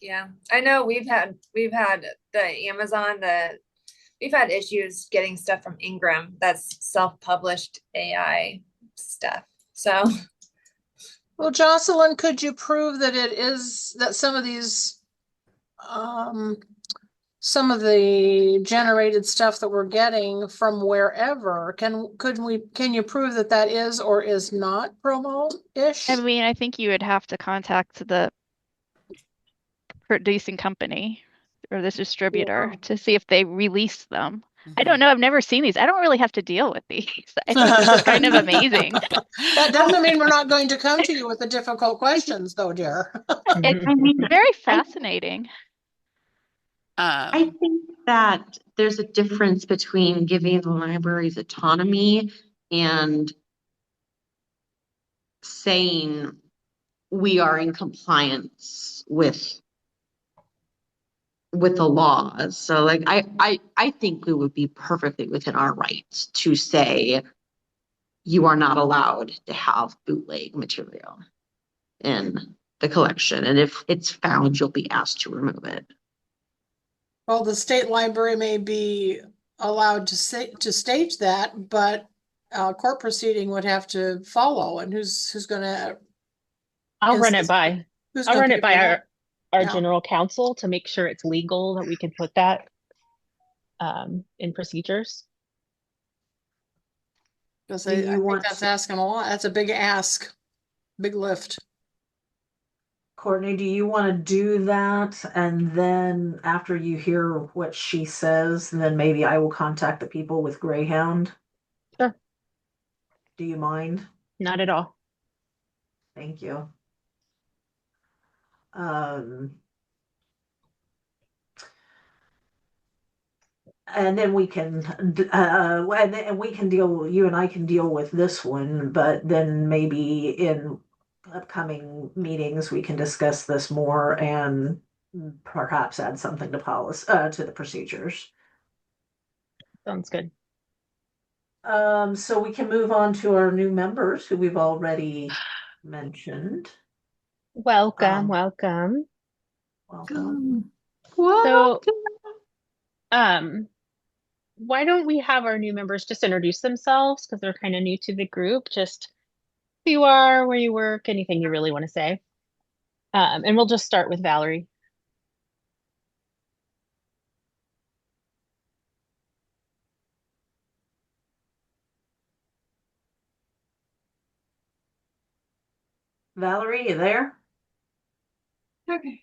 Yeah, I know we've had the Amazon, we've had issues getting stuff from Ingram that's self-published AI stuff. So, well, Jocelyn, could you prove that some of these, some of the generated stuff that we're getting from wherever, can you prove that is or is not promo-ish? I mean, I think you would have to contact the producing company or this distributor to see if they release them. I don't know. I've never seen these. I don't really have to deal with these. I think this is kind of amazing. That doesn't mean we're not going to come to you with the difficult questions, though, dear. It's very fascinating. I think that there's a difference between giving the libraries autonomy and saying we are in compliance with the laws. So like I think we would be perfectly within our rights to say you are not allowed to have bootleg material in the collection, and if it's found, you'll be asked to remove it. Well, the state library may be allowed to stage that, but court proceeding would have to follow, and who's gonna? I'll run it insist- by. Who's I'll gonna run pay it by for that? our Yeah. general counsel to make sure it's legal that we can put that in procedures. Because Do I you think want that's to- asking a lot. That's a big ask, big lift. Courtney, do you want to do that? And then after you hear what she says, then maybe I will contact the people with Greyhound. Sure. Do you mind? Not at all. Thank you. And then we can, and we can deal, you and I can deal with this one, but then maybe in upcoming meetings, we can discuss this more and perhaps add something to policy, to the procedures. Sounds good. So we can move on to our new members who we've already mentioned. Welcome, welcome. Welcome. So, why don't we have our new members just introduce themselves because they're kind of new to the group? Just who you are, where you work, anything you really want to say. And we'll just start with Valerie. Valerie, you there? Okay.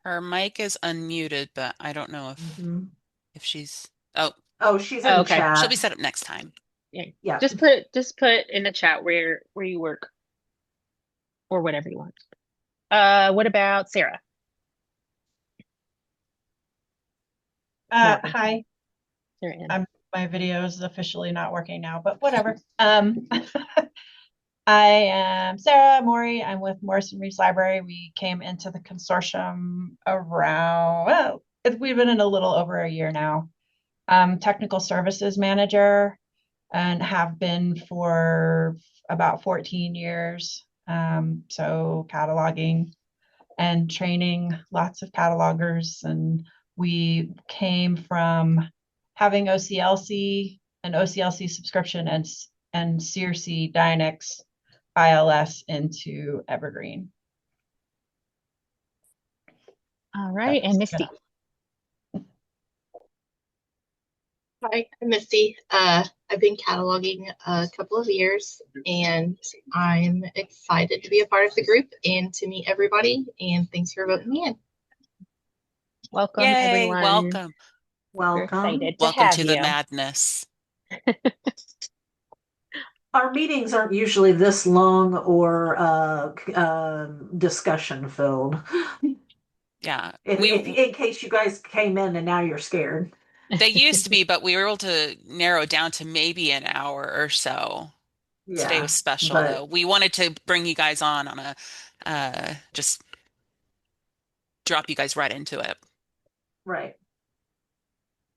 Her mic is unmuted, but I don't know if she's Oh, she's in the okay. chat. She'll be set up next time. Yeah. Just put in the chat where you work or whatever you want. What about Sarah? Hi. Sarah Ann. My video is officially not working now, but whatever. I am Sarah Maury. I'm with Morrison Reeves Library. We came into the consortium around, we've been in a little over a year now. Technical services manager and have been for about 14 years. So cataloging and training lots of catalogers. And we came from having OCLC, an OCLC subscription and CRC Dynex ILS into Evergreen. All right, and Misty. Hi, I'm Misty. I've been cataloging a couple of years and I'm excited to be a part of the group and to meet everybody, and thanks for voting me in. Welcome, Yay, everyone. welcome. We're excited to Welcome have to the you. madness. Our meetings aren't usually this long or discussion filled. Yeah. In case you guys came in and now you're scared. They used to be, but we were able to narrow it down to maybe an hour or so. Yeah, Today was special though. We wanted to bring you guys on a just drop you guys right into it. Right.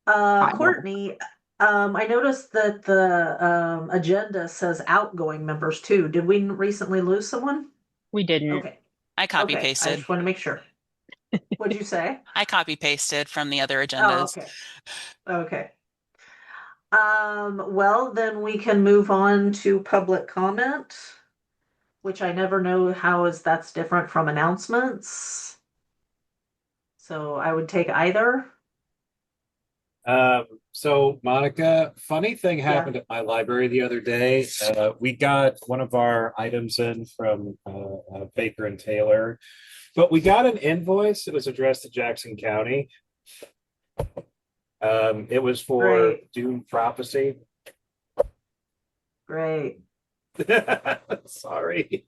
Courtney, I noticed that the agenda says outgoing members too. Did we recently lose someone? We didn't. Okay. I copy I pasted. just want to make sure. What'd you say? I copy pasted from the other Oh, agendas. okay. Okay. Well, then we can move on to public comment, which I never know that's different from announcements. So I would take either. So Monica, funny thing happened at my library the other day. We got one of our items in from Baker and Taylor, but we got an invoice that was addressed to Jackson County. It was for Dune Prophecy. Great. Sorry.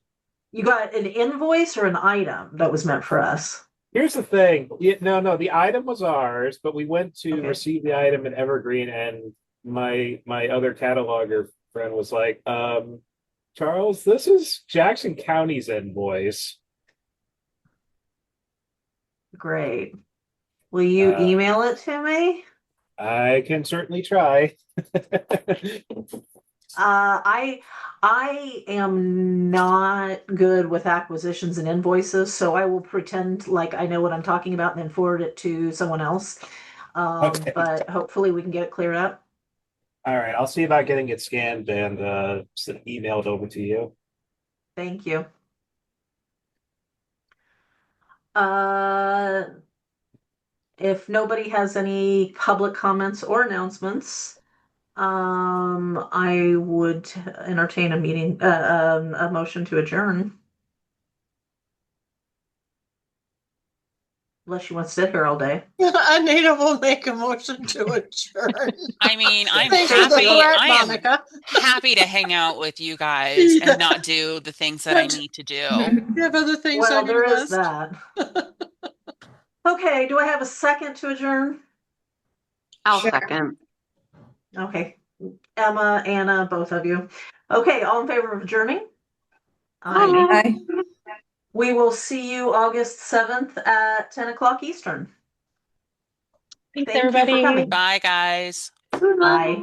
You got an invoice or an item that was meant for us? Here's the thing. No, the item was ours, but we went to receive the item in Evergreen, and my other cataloger friend was like, Charles, this is Jackson County's invoice. Great. Will you email it to me? I can certainly try. I am not good with acquisitions and invoices, so I will pretend like I know what I'm talking about and then forward it to someone else. Okay. But hopefully we can get it cleared up. All right, I'll see about getting it scanned and emailed over to you. Thank you. Uh, if nobody has any public comments or announcements, I would entertain a motion to adjourn. Unless you want to sit here all day. Anita will make a motion to adjourn. I mean, I'm Thanks for the happy. threat, I am Monica. happy to hang out with you guys Yeah. and not do the things that I need to do. You have other things Well, on your there is list. that. Okay, do I have a second to adjourn? I'll Sure. second. Okay, Emma, Anna, both of you. Okay, all in favor of adjourning? Aye. We will see you August 7th at 10 o'clock Eastern. Thanks, Thank you for everybody. coming. Bye, guys. Bye.